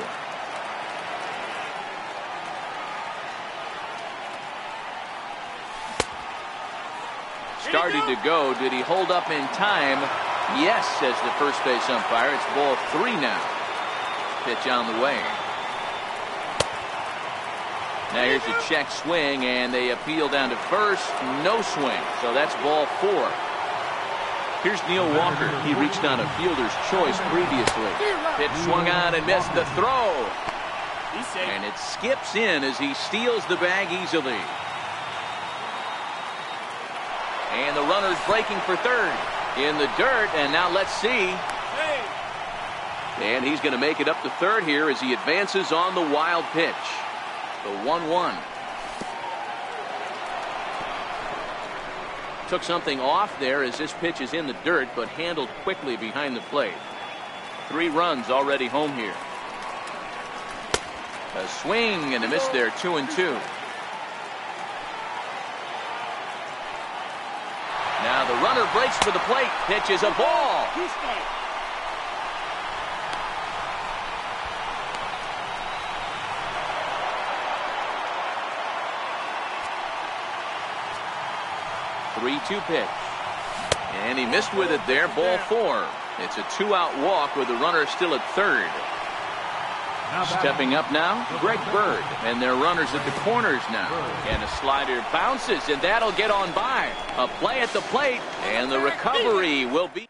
Speaker 1: Started to go. Did he hold up in time? Yes, says the first base umpire. It's ball 3 now. Pitch on the way. Now here's a check swing, and they appeal down to first. No swing, so that's ball 4. Here's Neil Walker. He reached on a fielder's choice previously. Pitch swung on and missed the throw. And it skips in as he steals the bag easily. And the runner's breaking for third. In the dirt, and now let's see. And he's going to make it up to third here as he advances on the wild pitch. The 1-1. Took something off there as this pitch is in the dirt, but handled quickly behind the plate. 3 runs already home here. A swing and a miss there, 2-2. Now the runner breaks for the plate. Pitch is a ball. 3-2 pitch. And he missed with it there, ball 4. It's a 2-out walk with the runner still at third. Stepping up now, Greg Bird. And their runners at the corners now. And a slider bounces, and that'll get on by. A play at the plate, and the recovery will be.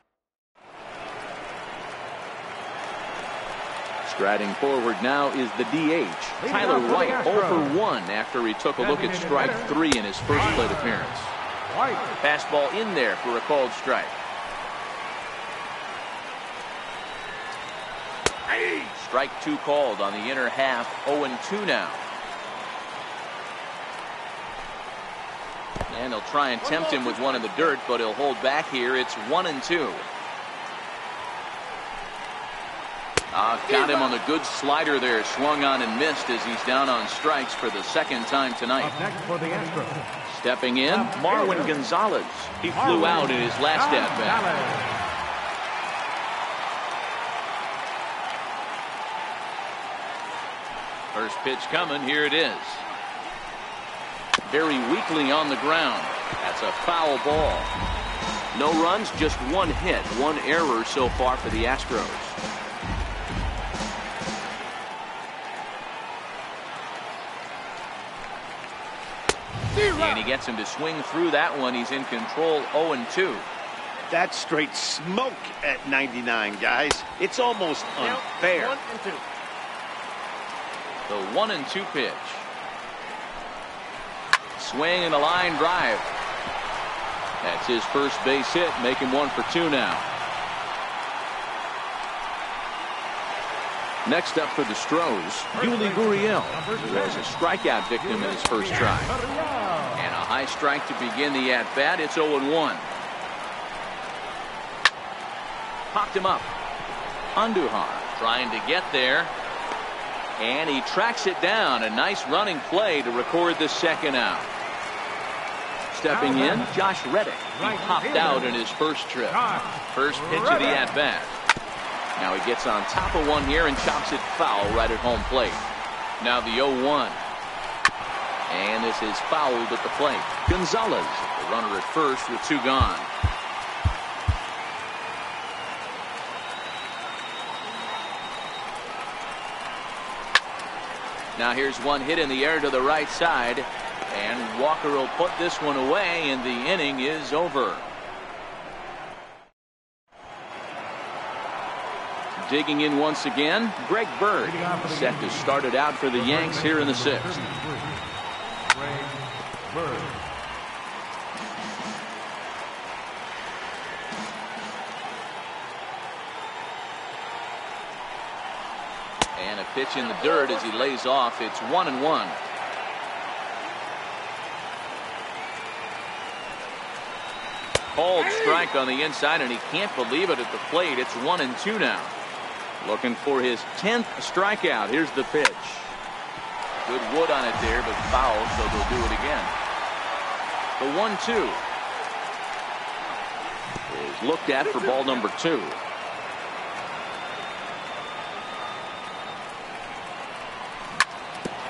Speaker 1: Striding forward now is the DH, Tyler White, 0 for 1 after he took a look at strike 3 in his first plate appearance. Fastball in there for a called strike. Strike 2 called on the inner half. 0-2 now. And he'll try and tempt him with one in the dirt, but he'll hold back here. It's 1-2. Got him on the good slider there. Swung on and missed as he's down on strikes for the second time tonight. Stepping in, Marwin Gonzalez. He flew out in his last at-bat. First pitch coming. Here it is. Very weakly on the ground. That's a foul ball. No runs, just 1 hit, 1 error so far for the Astros. And he gets him to swing through that one. He's in control. 0-2.
Speaker 4: That's straight smoke at 99, guys. It's almost unfair.
Speaker 5: 1-2.
Speaker 1: The 1-2 pitch. Swing and a line drive. That's his first base hit, making 1 for 2 now. Next up for the Stros, Yuli Gurriel, who was a strikeout victim in his first try. And a high strike to begin the at-bat. It's 0-1. Popped him up. Andujar Trying to get there. And he tracks it down. A nice running play to record the second out. Stepping in, Josh Reddick. He popped out in his first trip. First pitch of the at-bat. Now he gets on top of one here and chops it foul right at home plate. Now the 0-1. And this is fouled at the plate. Gonzalez, the runner at first with two gone. Now here's one hit in the air to the right side. And Walker will put this one away, and the inning is over. Digging in once again, Greg Bird, set to start it out for the Yanks here in the sixth.
Speaker 2: Greg Bird.
Speaker 1: And a pitch in the dirt as he lays off. It's 1-1. Called strike on the inside, and he can't believe it at the plate. It's 1-2 now. Looking for his 10th strikeout. Here's the pitch. Good wood on it there, but foul, so they'll do it again. The 1-2 is looked at for ball number 2.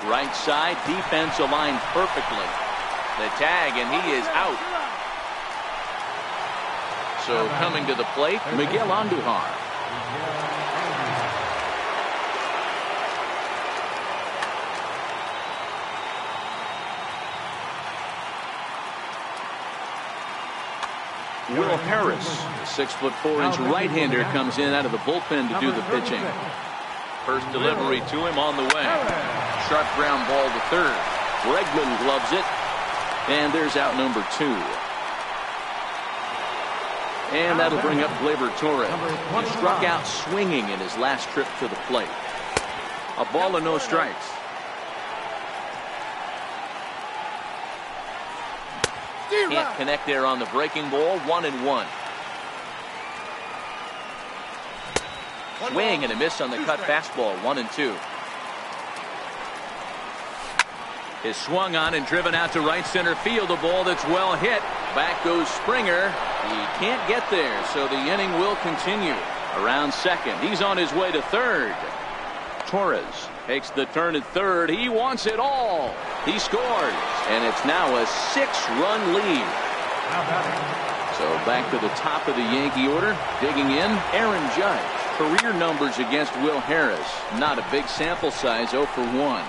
Speaker 1: Right side, defense aligned perfectly. The tag, and he is out. So coming to the plate, Miguel Andujar. Will Harris, the 6'4" right-hander, comes in out of the bullpen to do the pitching. First delivery to him on the way. Sharp ground ball to third. Bregman gloves it. And there's out number 2. And that'll bring up Gleyber Torres. He struck out swinging in his last trip to the plate. A ball and no strikes. Can't connect there on the breaking ball. 1-1. Swing and a miss on the cut fastball. 1-2. Is swung on and driven out to right center field. A ball that's well hit. Back goes Springer. He can't get there, so the inning will continue. Around second. He's on his way to third. Torres takes the turn at third. He wants it all. He scores, and it's now a 6-run lead. So back to the top of the Yankee order. Digging in, Aaron Judge. Career numbers against Will Harris. Not a big sample size, 0 for 1.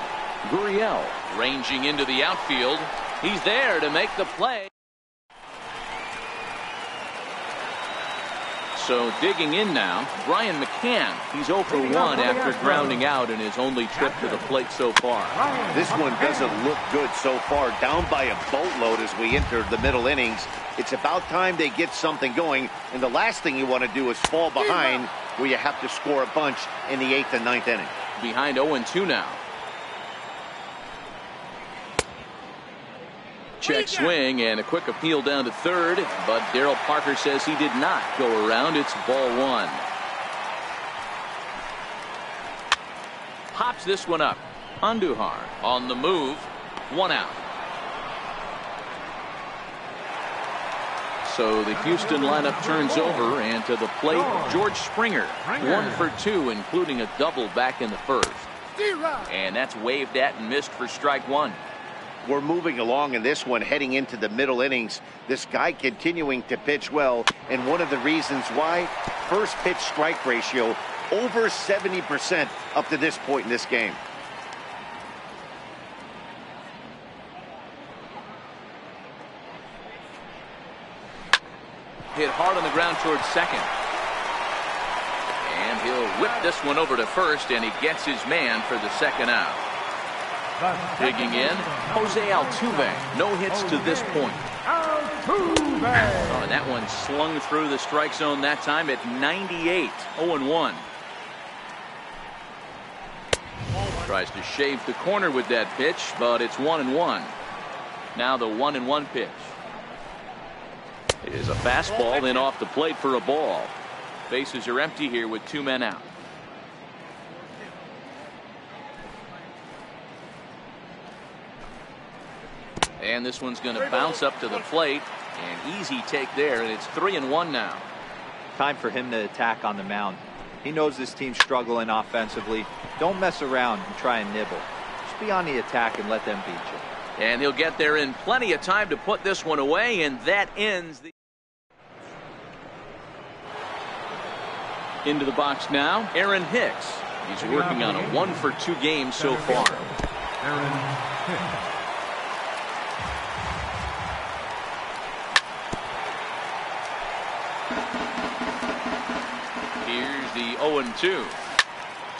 Speaker 1: Gurriel ranging into the outfield. He's there to make the play. So digging in now, Brian McCann. He's 0 for 1 after grounding out in his only trip to the plate so far.
Speaker 4: This one doesn't look good so far. Down by a boatload as we enter the middle innings. It's about time they get something going. And the last thing you want to do is fall behind where you have to score a bunch in the 8th and 9th inning.
Speaker 1: Behind 0-2 now. Check swing and a quick appeal down to third, but Darryl Parker says he did not go around. It's ball 1. Pops this one up. Andujar on the move. 1 out. So the Houston lineup turns over, and to the plate, George Springer. 1 for 2, including a double back in the first. And that's waved at and missed for strike 1.
Speaker 4: We're moving along in this one, heading into the middle innings. This guy continuing to pitch well, and one of the reasons why, first pitch strike ratio over 70% up to this point in this game.
Speaker 1: Hit hard on the ground towards second. And he'll whip this one over to first, and he gets his man for the second out. Digging in, Jose Altuve. No hits to this point. Oh, and that one slung through the strike zone that time at 98. 0-1. Tries to shave the corner with that pitch, but it's 1-1. Now the 1-1 pitch. It is a fastball in off the plate for a ball. Bases are empty here with 2 men out. And this one's going to bounce up to the plate. An easy take there, and it's 3-1 now.
Speaker 3: Time for him to attack on the mound. He knows this team's struggling offensively. Don't mess around and try and nibble. Just be on the attack and let them beat you.
Speaker 1: And he'll get there in plenty of time to put this one away, and that ends the... Into the box now, Aaron Hicks. He's working on a 1-for-2 game so far.
Speaker 2: Aaron Hicks.
Speaker 1: Here's the 0-2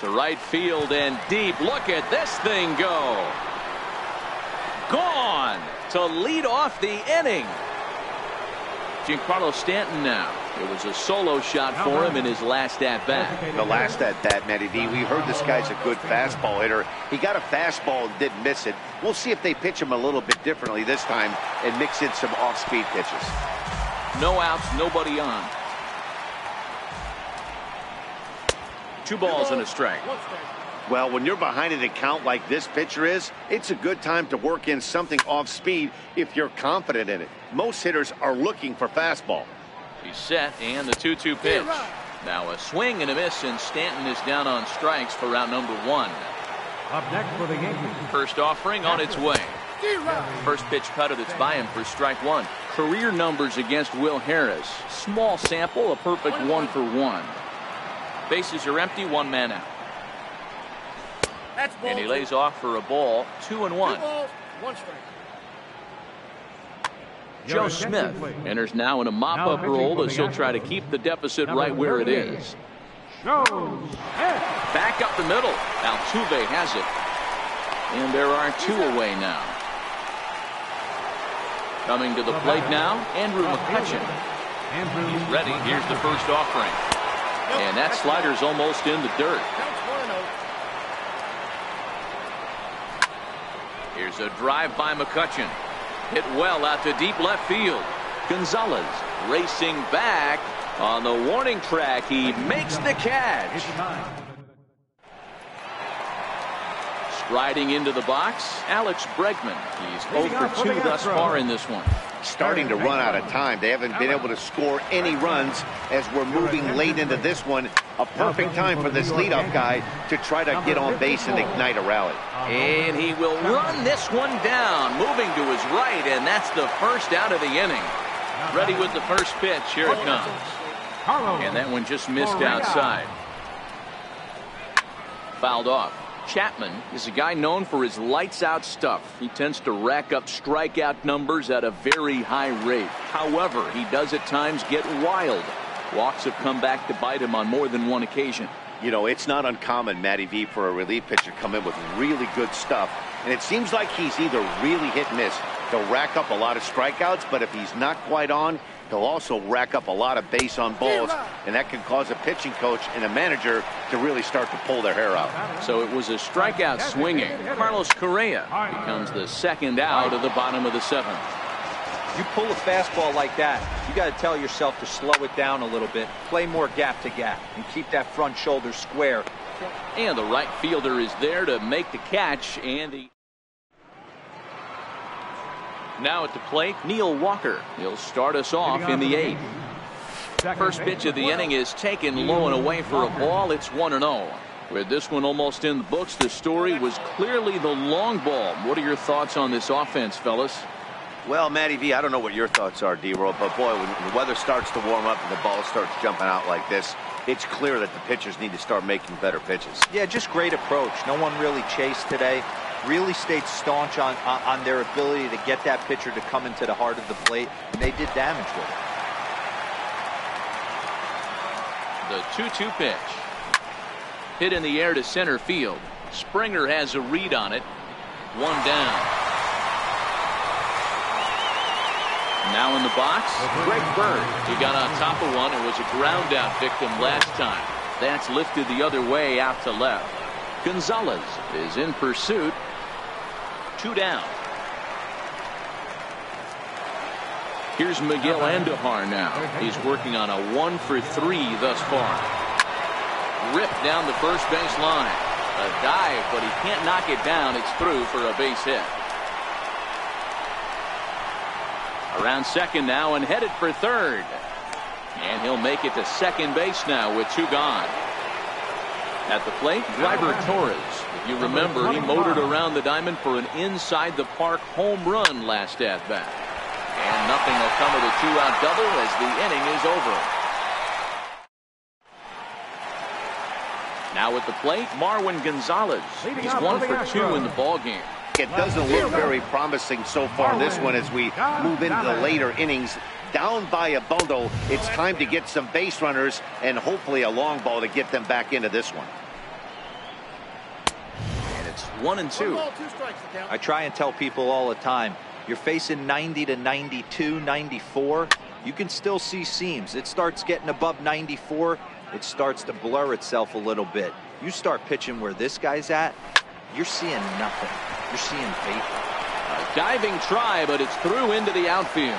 Speaker 1: to right field and deep. Look at this thing go. Gone to lead off the inning. Giancarlo Stanton now. It was a solo shot for him in his last at-bat.
Speaker 4: The last at-bat, Matty V. We heard this guy's a good fastball hitter. He got a fastball and didn't miss it. We'll see if they pitch him a little bit differently this time and mix in some off-speed pitches.
Speaker 1: No outs, nobody on. 2 balls and a strike.
Speaker 4: Well, when you're behind an account like this pitcher is, it's a good time to work in something off speed if you're confident in it. Most hitters are looking for fastball.
Speaker 1: He's set, and the 2-2 pitch. Now a swing and a miss, and Stanton is down on strikes for round number 1.
Speaker 2: Up next for the Yankees.
Speaker 1: First offering on its way. First pitch cutter that's by him for strike 1. Career numbers against Will Harris. Small sample, a perfect 1-for-1. Bases are empty, 1 man out. And he lays off for a ball, 2-1.
Speaker 5: 2 balls, 1 strike.
Speaker 1: Joe Smith enters now in a mop-up role as he'll try to keep the deficit right where it is. Back up the middle. Altuve has it. And there are 2 away now. Coming to the plate now, Andrew McCutchen. He's ready. Here's the first offering. And that slider's almost in the dirt. Here's a drive by McCutchen. Hit well out to deep left field. Gonzalez racing back on the warning track. He makes the catch. Striding into the box, Alex Bregman. He's 0 for 2 thus far in this one.
Speaker 4: Starting to run out of time. They haven't been able to score any runs as we're moving late into this one. A perfect time for this leadoff guy to try to get on base and ignite a rally.
Speaker 1: And he will run this one down, moving to his right, and that's the first out of the inning. Ready with the first pitch. Here it comes. And that one just missed outside. Fouled off. Chapman is a guy known for his lights-out stuff. He tends to rack up strikeout numbers at a very high rate. However, he does at times get wild. Walks have come back to bite him on more than one occasion.
Speaker 4: You know, it's not uncommon, Matty V, for a relief pitcher to come in with really good stuff. And it seems like he's either really hit and miss. He'll rack up a lot of strikeouts, but if he's not quite on, he'll also rack up a lot of base on balls, and that can cause a pitching coach and a manager to really start to pull their hair out.
Speaker 1: So it was a strikeout swinging. Carlos Correa becomes the second out of the bottom of the 7th.
Speaker 3: You pull a fastball like that, you got to tell yourself to slow it down a little bit, play more gap to gap, and keep that front shoulder square.
Speaker 1: And the right fielder is there to make the catch, and the... Now at the plate, Neil Walker. He'll start us off in the 8th. First pitch of the inning is taken low and away for a ball. It's 1-0. With this one almost in the books, the story was clearly the long ball. What are your thoughts on this offense, fellas?
Speaker 4: Well, Matty V, I don't know what your thoughts are, D-Roll, but boy, when the weather starts to warm up and the ball starts jumping out like this, it's clear that the pitchers need to start making better pitches.
Speaker 3: Yeah, just great approach. No one really chased today. Really stayed staunch on their ability to get that pitcher to come into the heart of the plate, and they did damage with it.
Speaker 1: The 2-2 pitch. Hit in the air to center field. Springer has a read on it. 1 down. Now in the box, Greg Bird. He got on top of one and was a ground out victim last time. That's lifted the other way out to left. Gonzalez is in pursuit. 2 down. Here's Miguel Andujar now. He's working on a 1 for 3 thus far. Ripped down the first base line. A dive, but he can't knock it down. It's through for a base hit. Around second now and headed for third. And he'll make it to second base now with 2 gone. At the plate, Driver Torres. If you remember, he motored around the diamond for an inside the park home run last at bat. And nothing will come of the 2-out double as the inning is over. Now at the plate, Marwin Gonzalez. He's 1 for 2 in the ballgame.
Speaker 4: It doesn't look very promising so far in this one as we move into the later innings. Down by a bundle, it's time to get some base runners and hopefully a long ball to get them back into this one.
Speaker 1: And it's 1-2.
Speaker 3: I try and tell people all the time, you're facing 90 to 92, 94. You can still see seams. It starts getting above 94. It starts to blur itself a little bit. You start pitching where this guy's at, you're seeing nothing. You're seeing vapor.
Speaker 1: A diving try, but it's through into the outfield.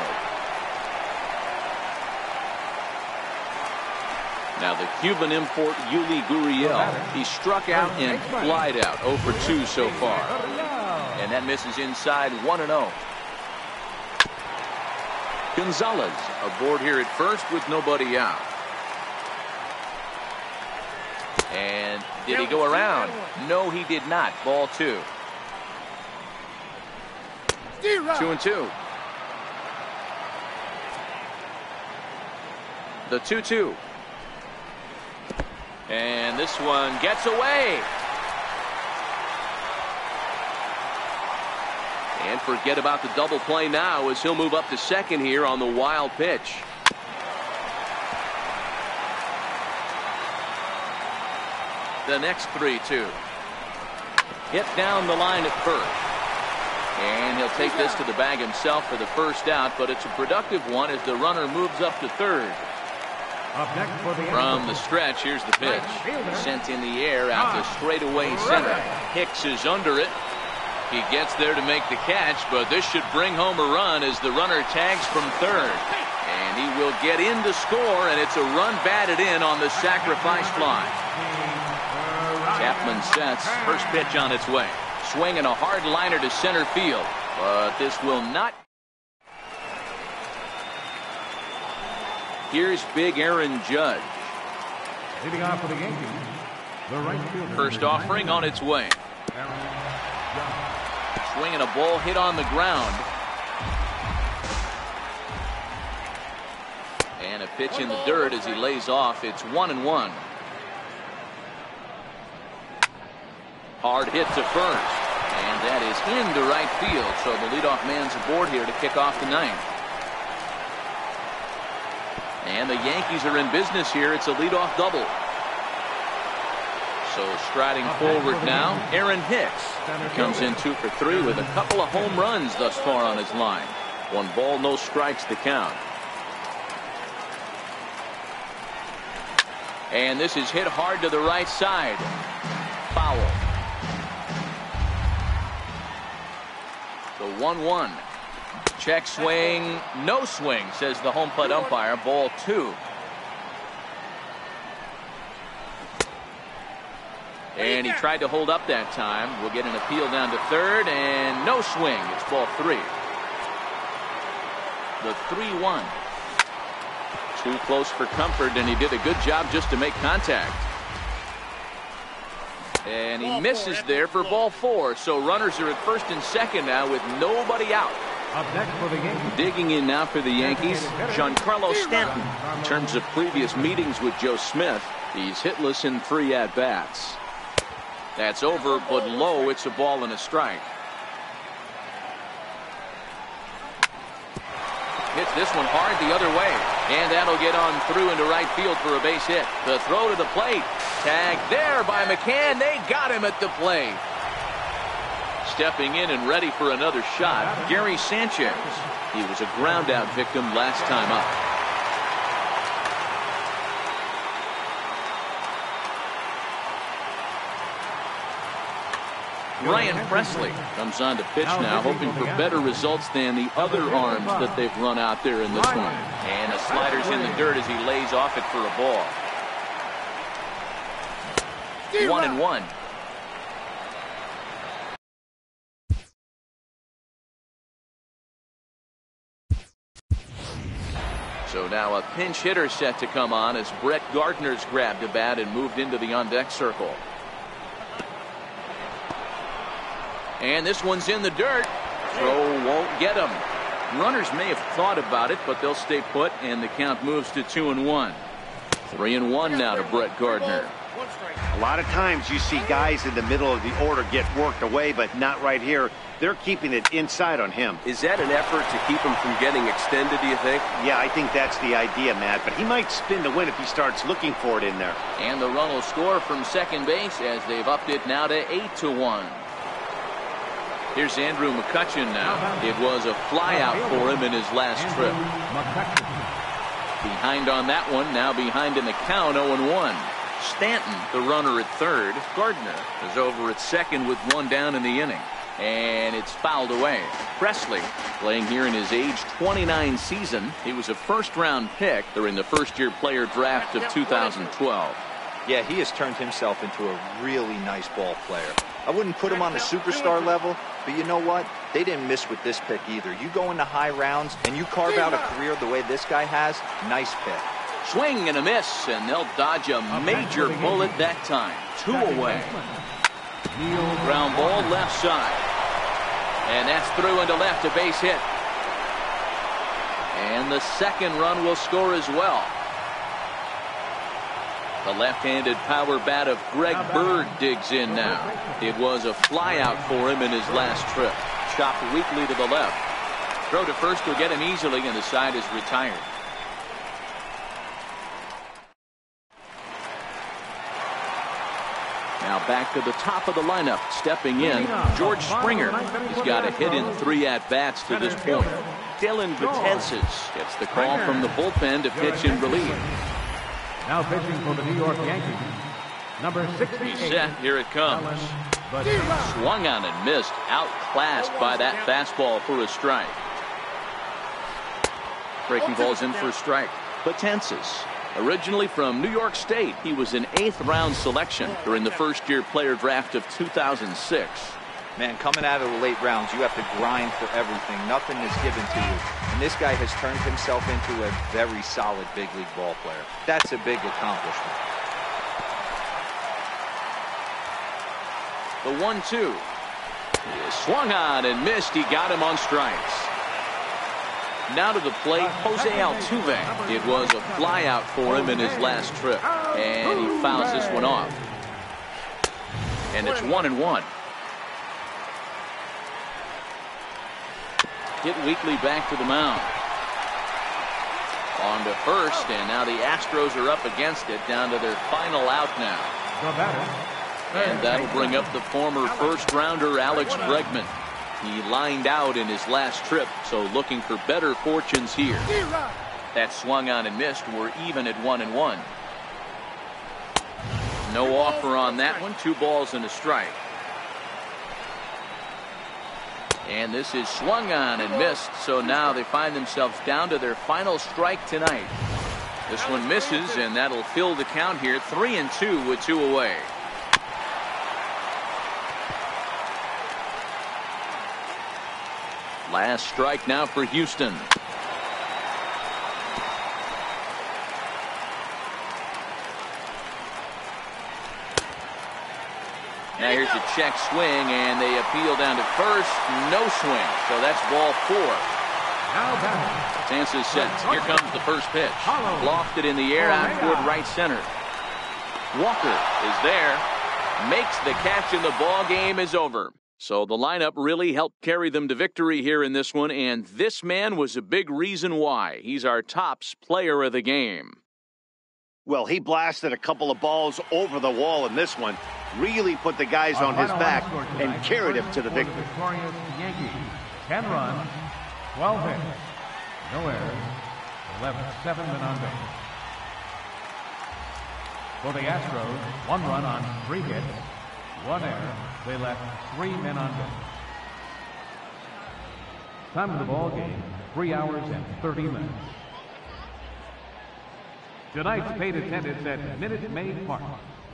Speaker 1: Now the Cuban import Yuli Gurriel. He struck out and flied out. 0 for 2 so far. And that misses inside 1-0. Gonzalez aboard here at first with nobody out. And did he go around? No, he did not. Ball 2. 2-2. The 2-2. And this one gets away. And forget about the double play now as he'll move up to second here on the wild pitch. The next 3-2. Hit down the line at first. And he'll take this to the bag himself for the first out, but it's a productive one as the runner moves up to third. From the stretch, here's the pitch. Sent in the air out to straightaway center. Hicks is under it. He gets there to make the catch, but this should bring home a run as the runner tags from third. And he will get in to score, and it's a run batted in on the sacrifice fly. Chapman sets. First pitch on its way. Swinging a hard liner to center field, but this will not. Here's big Aaron Judge.
Speaker 2: Leading off for the Yankees, the right fielder.
Speaker 1: First offering on its way. Swinging a ball hit on the ground. And a pitch in the dirt as he lays off. It's 1-1. Hard hit to first. And that is into right field. So the leadoff man's aboard here to kick off the ninth. And the Yankees are in business here. It's a leadoff double. So striding forward now, Aaron Hicks. He comes in 2 for 3 with a couple of home runs thus far on his line. 1 ball, no strikes to count. And this is hit hard to the right side. Foul. The 1-1. Check swing, no swing, says the home plate umpire. Ball 2. And he tried to hold up that time. We'll get an appeal down to third, and no swing. It's ball 3. The 3-1. Too close for comfort, and he did a good job just to make contact. And he misses there for ball 4. So runners are at first and second now with nobody out.
Speaker 2: Up next for the Yankees.
Speaker 1: Digging in now for the Yankees, Giancarlo Stanton. In terms of previous meetings with Joe Smith, he's hitless in 3 at-bats. That's over, but low. It's a ball and a strike. Hits this one hard the other way. And that'll get on through into right field for a base hit. The throw to the plate. Tagged there by McCann. They got him at the plate. Stepping in and ready for another shot, Gary Sanchez. He was a ground out victim last time up. Ryan Presley comes on to pitch now, hoping for better results than the other arms that they've run out there in this one. And the slider's in the dirt as he lays off it for a ball. 1-1. So now a pinch hitter set to come on as Brett Gardner's grabbed a bat and moved into the on-deck circle. And this one's in the dirt. Throw won't get him. Runners may have thought about it, but they'll stay put, and the count moves to 2-1. 3-1 now to Brett Gardner.
Speaker 4: A lot of times you see guys in the middle of the order get worked away, but not right here. They're keeping it inside on him.
Speaker 6: Is that an effort to keep him from getting extended, do you think?
Speaker 4: Yeah, I think that's the idea, Matt. But he might spin to win if he starts looking for it in there.
Speaker 1: And the run will score from second base as they've upped it now to 8-1. Here's Andrew McCutchen now. It was a flyout for him in his last trip. Behind on that one, now behind in the count, 0-1. Stanton, the runner at third. Gardner is over at second with one down in the inning. And it's fouled away. Presley, playing here in his age 29 season. He was a first-round pick during the first-year player draft of 2012.
Speaker 3: Yeah, he has turned himself into a really nice ball player. I wouldn't put him on the superstar level, but you know what? They didn't miss with this pick either. You go into high rounds and you carve out a career the way this guy has, nice pick.
Speaker 1: Swing and a miss, and they'll dodge a major bullet that time. 2 away. Ground ball left side. And that's through into left, a base hit. And the second run will score as well. The left-handed power bat of Greg Bird digs in now. It was a flyout for him in his last trip. Chopped weakly to the left. Throw to first will get him easily, and the side is retired. Now back to the top of the lineup. Stepping in, George Springer. He's got a hit in 3 at-bats to this point. Dylan Betances gets the call from the bullpen to pitch in relief.
Speaker 2: Now pitching for the New York Yankees, number 68.
Speaker 1: He's set. Here it comes. Swung on and missed. Outclassed by that fastball for a strike. Breaking ball's in for a strike. Betances, originally from New York State, he was an 8th-round selection during the first-year player draft of 2006.
Speaker 3: Man, coming out of the late rounds, you have to grind for everything. Nothing is given to you. And this guy has turned himself into a very solid big league ball player. That's a big accomplishment.
Speaker 1: The 1-2. He is swung on and missed. He got him on strikes. Now to the plate, Jose Altuve. It was a flyout for him in his last trip. And he fouls this one off. And it's 1-1. Hit weakly back to the mound. On to first, and now the Astros are up against it, down to their final out now. And that'll bring up the former first-rounder Alex Bregman. He lined out in his last trip, so looking for better fortunes here. That swung on and missed. We're even at 1-1. No offer on that one. 2 balls and a strike. And this is swung on and missed, so now they find themselves down to their final strike tonight. This one misses, and that'll fill the count here. 3-2 with 2 away. Last strike now for Houston. Now here's a check swing, and they appeal down to first. No swing, so that's ball 4. Betances sets. Here comes the first pitch. Lofted in the air out toward right center. Walker is there. Makes the catch, and the ball game is over. So the lineup really helped carry them to victory here in this one, and this man was a big reason why. He's our tops player of the game.
Speaker 4: Well, he blasted a couple of balls over the wall in this one. Really put the guys on his back and carried him to the victory.
Speaker 2: Victorious Yankees, 10 runs, 12 hits, no errors, left 7 men on base. For the Astros, 1 run on 3 hits, 1 error. They left 3 men on base. Time of the ball game, 3 hours and 30 minutes. Tonight's paid attendance at Minute Maid Park,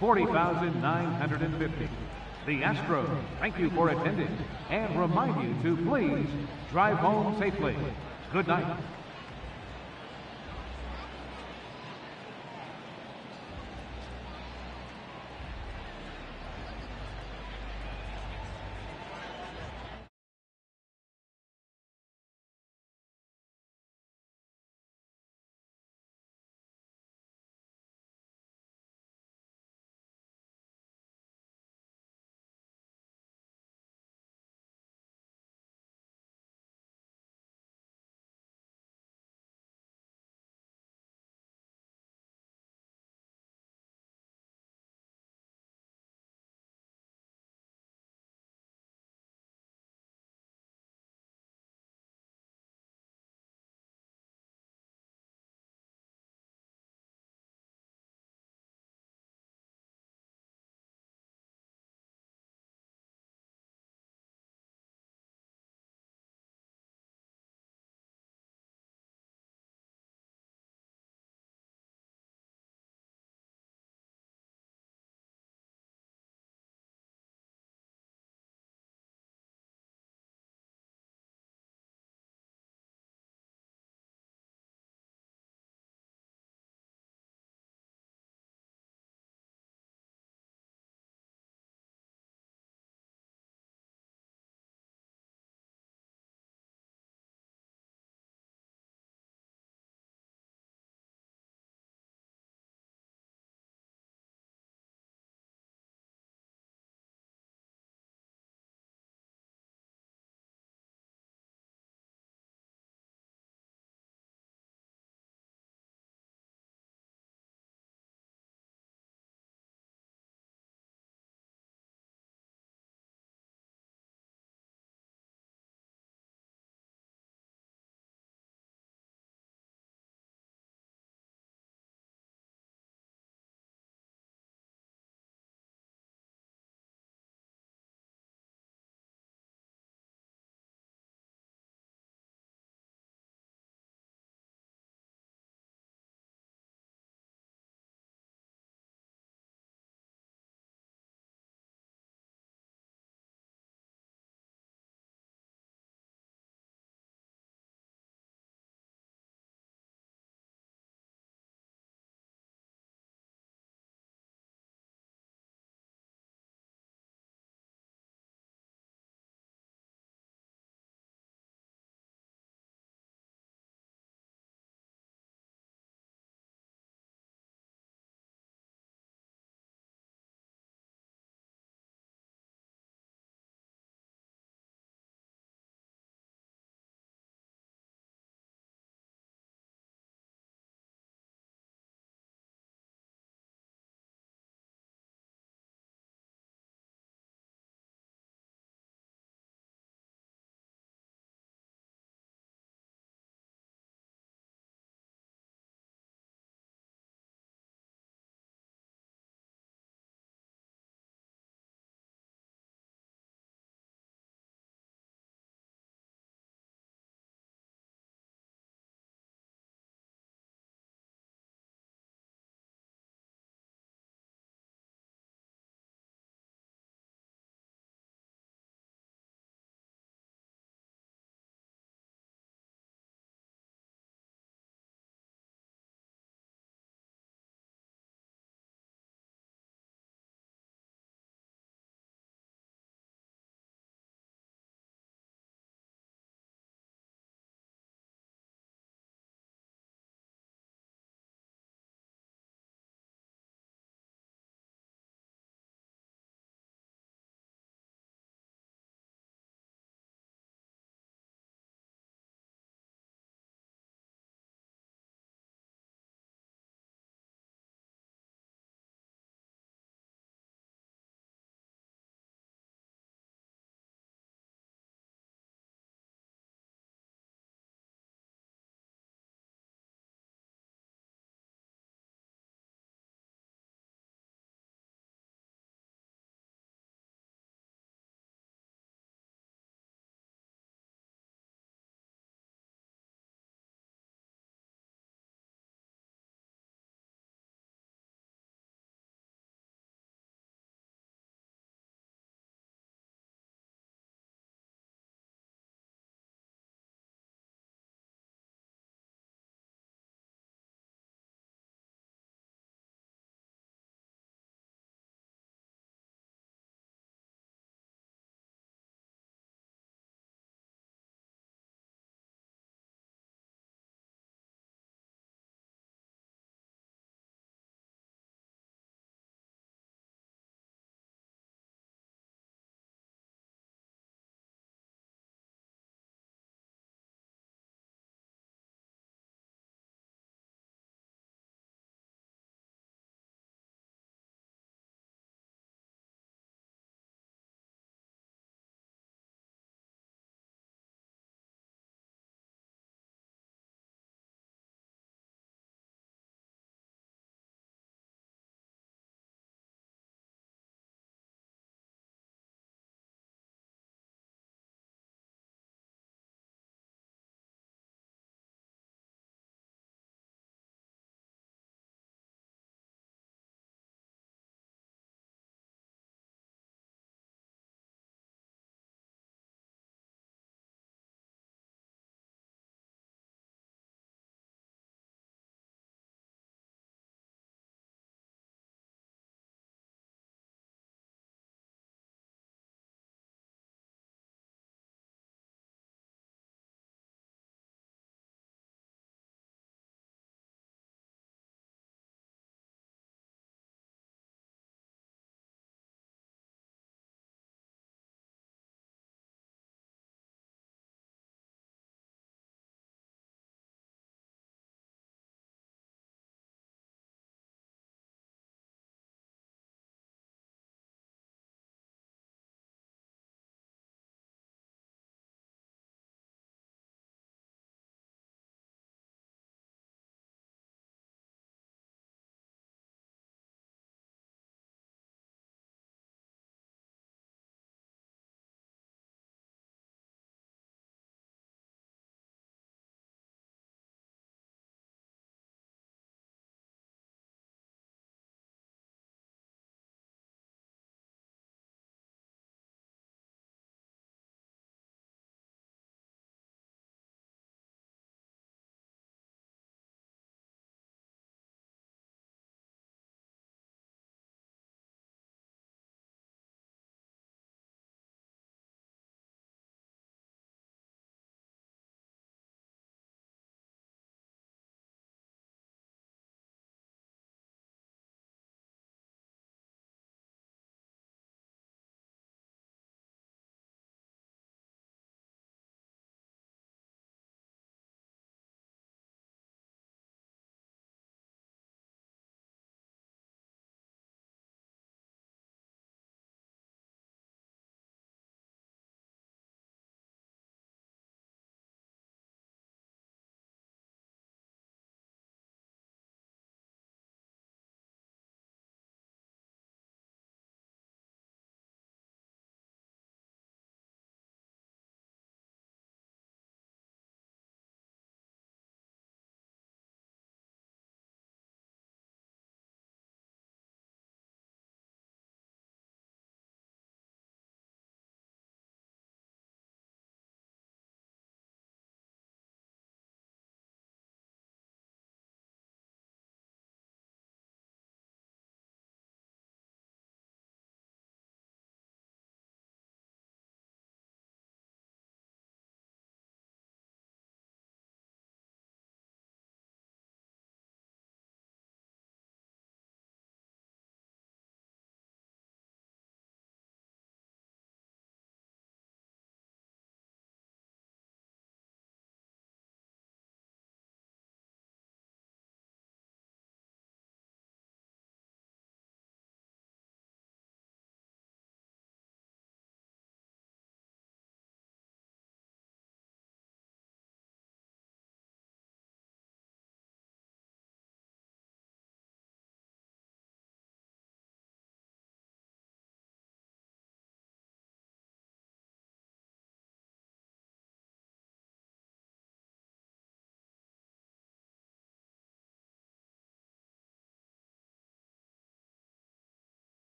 Speaker 2: 40,950. The Astros thank you for attending and remind you to please drive home safely. Good night.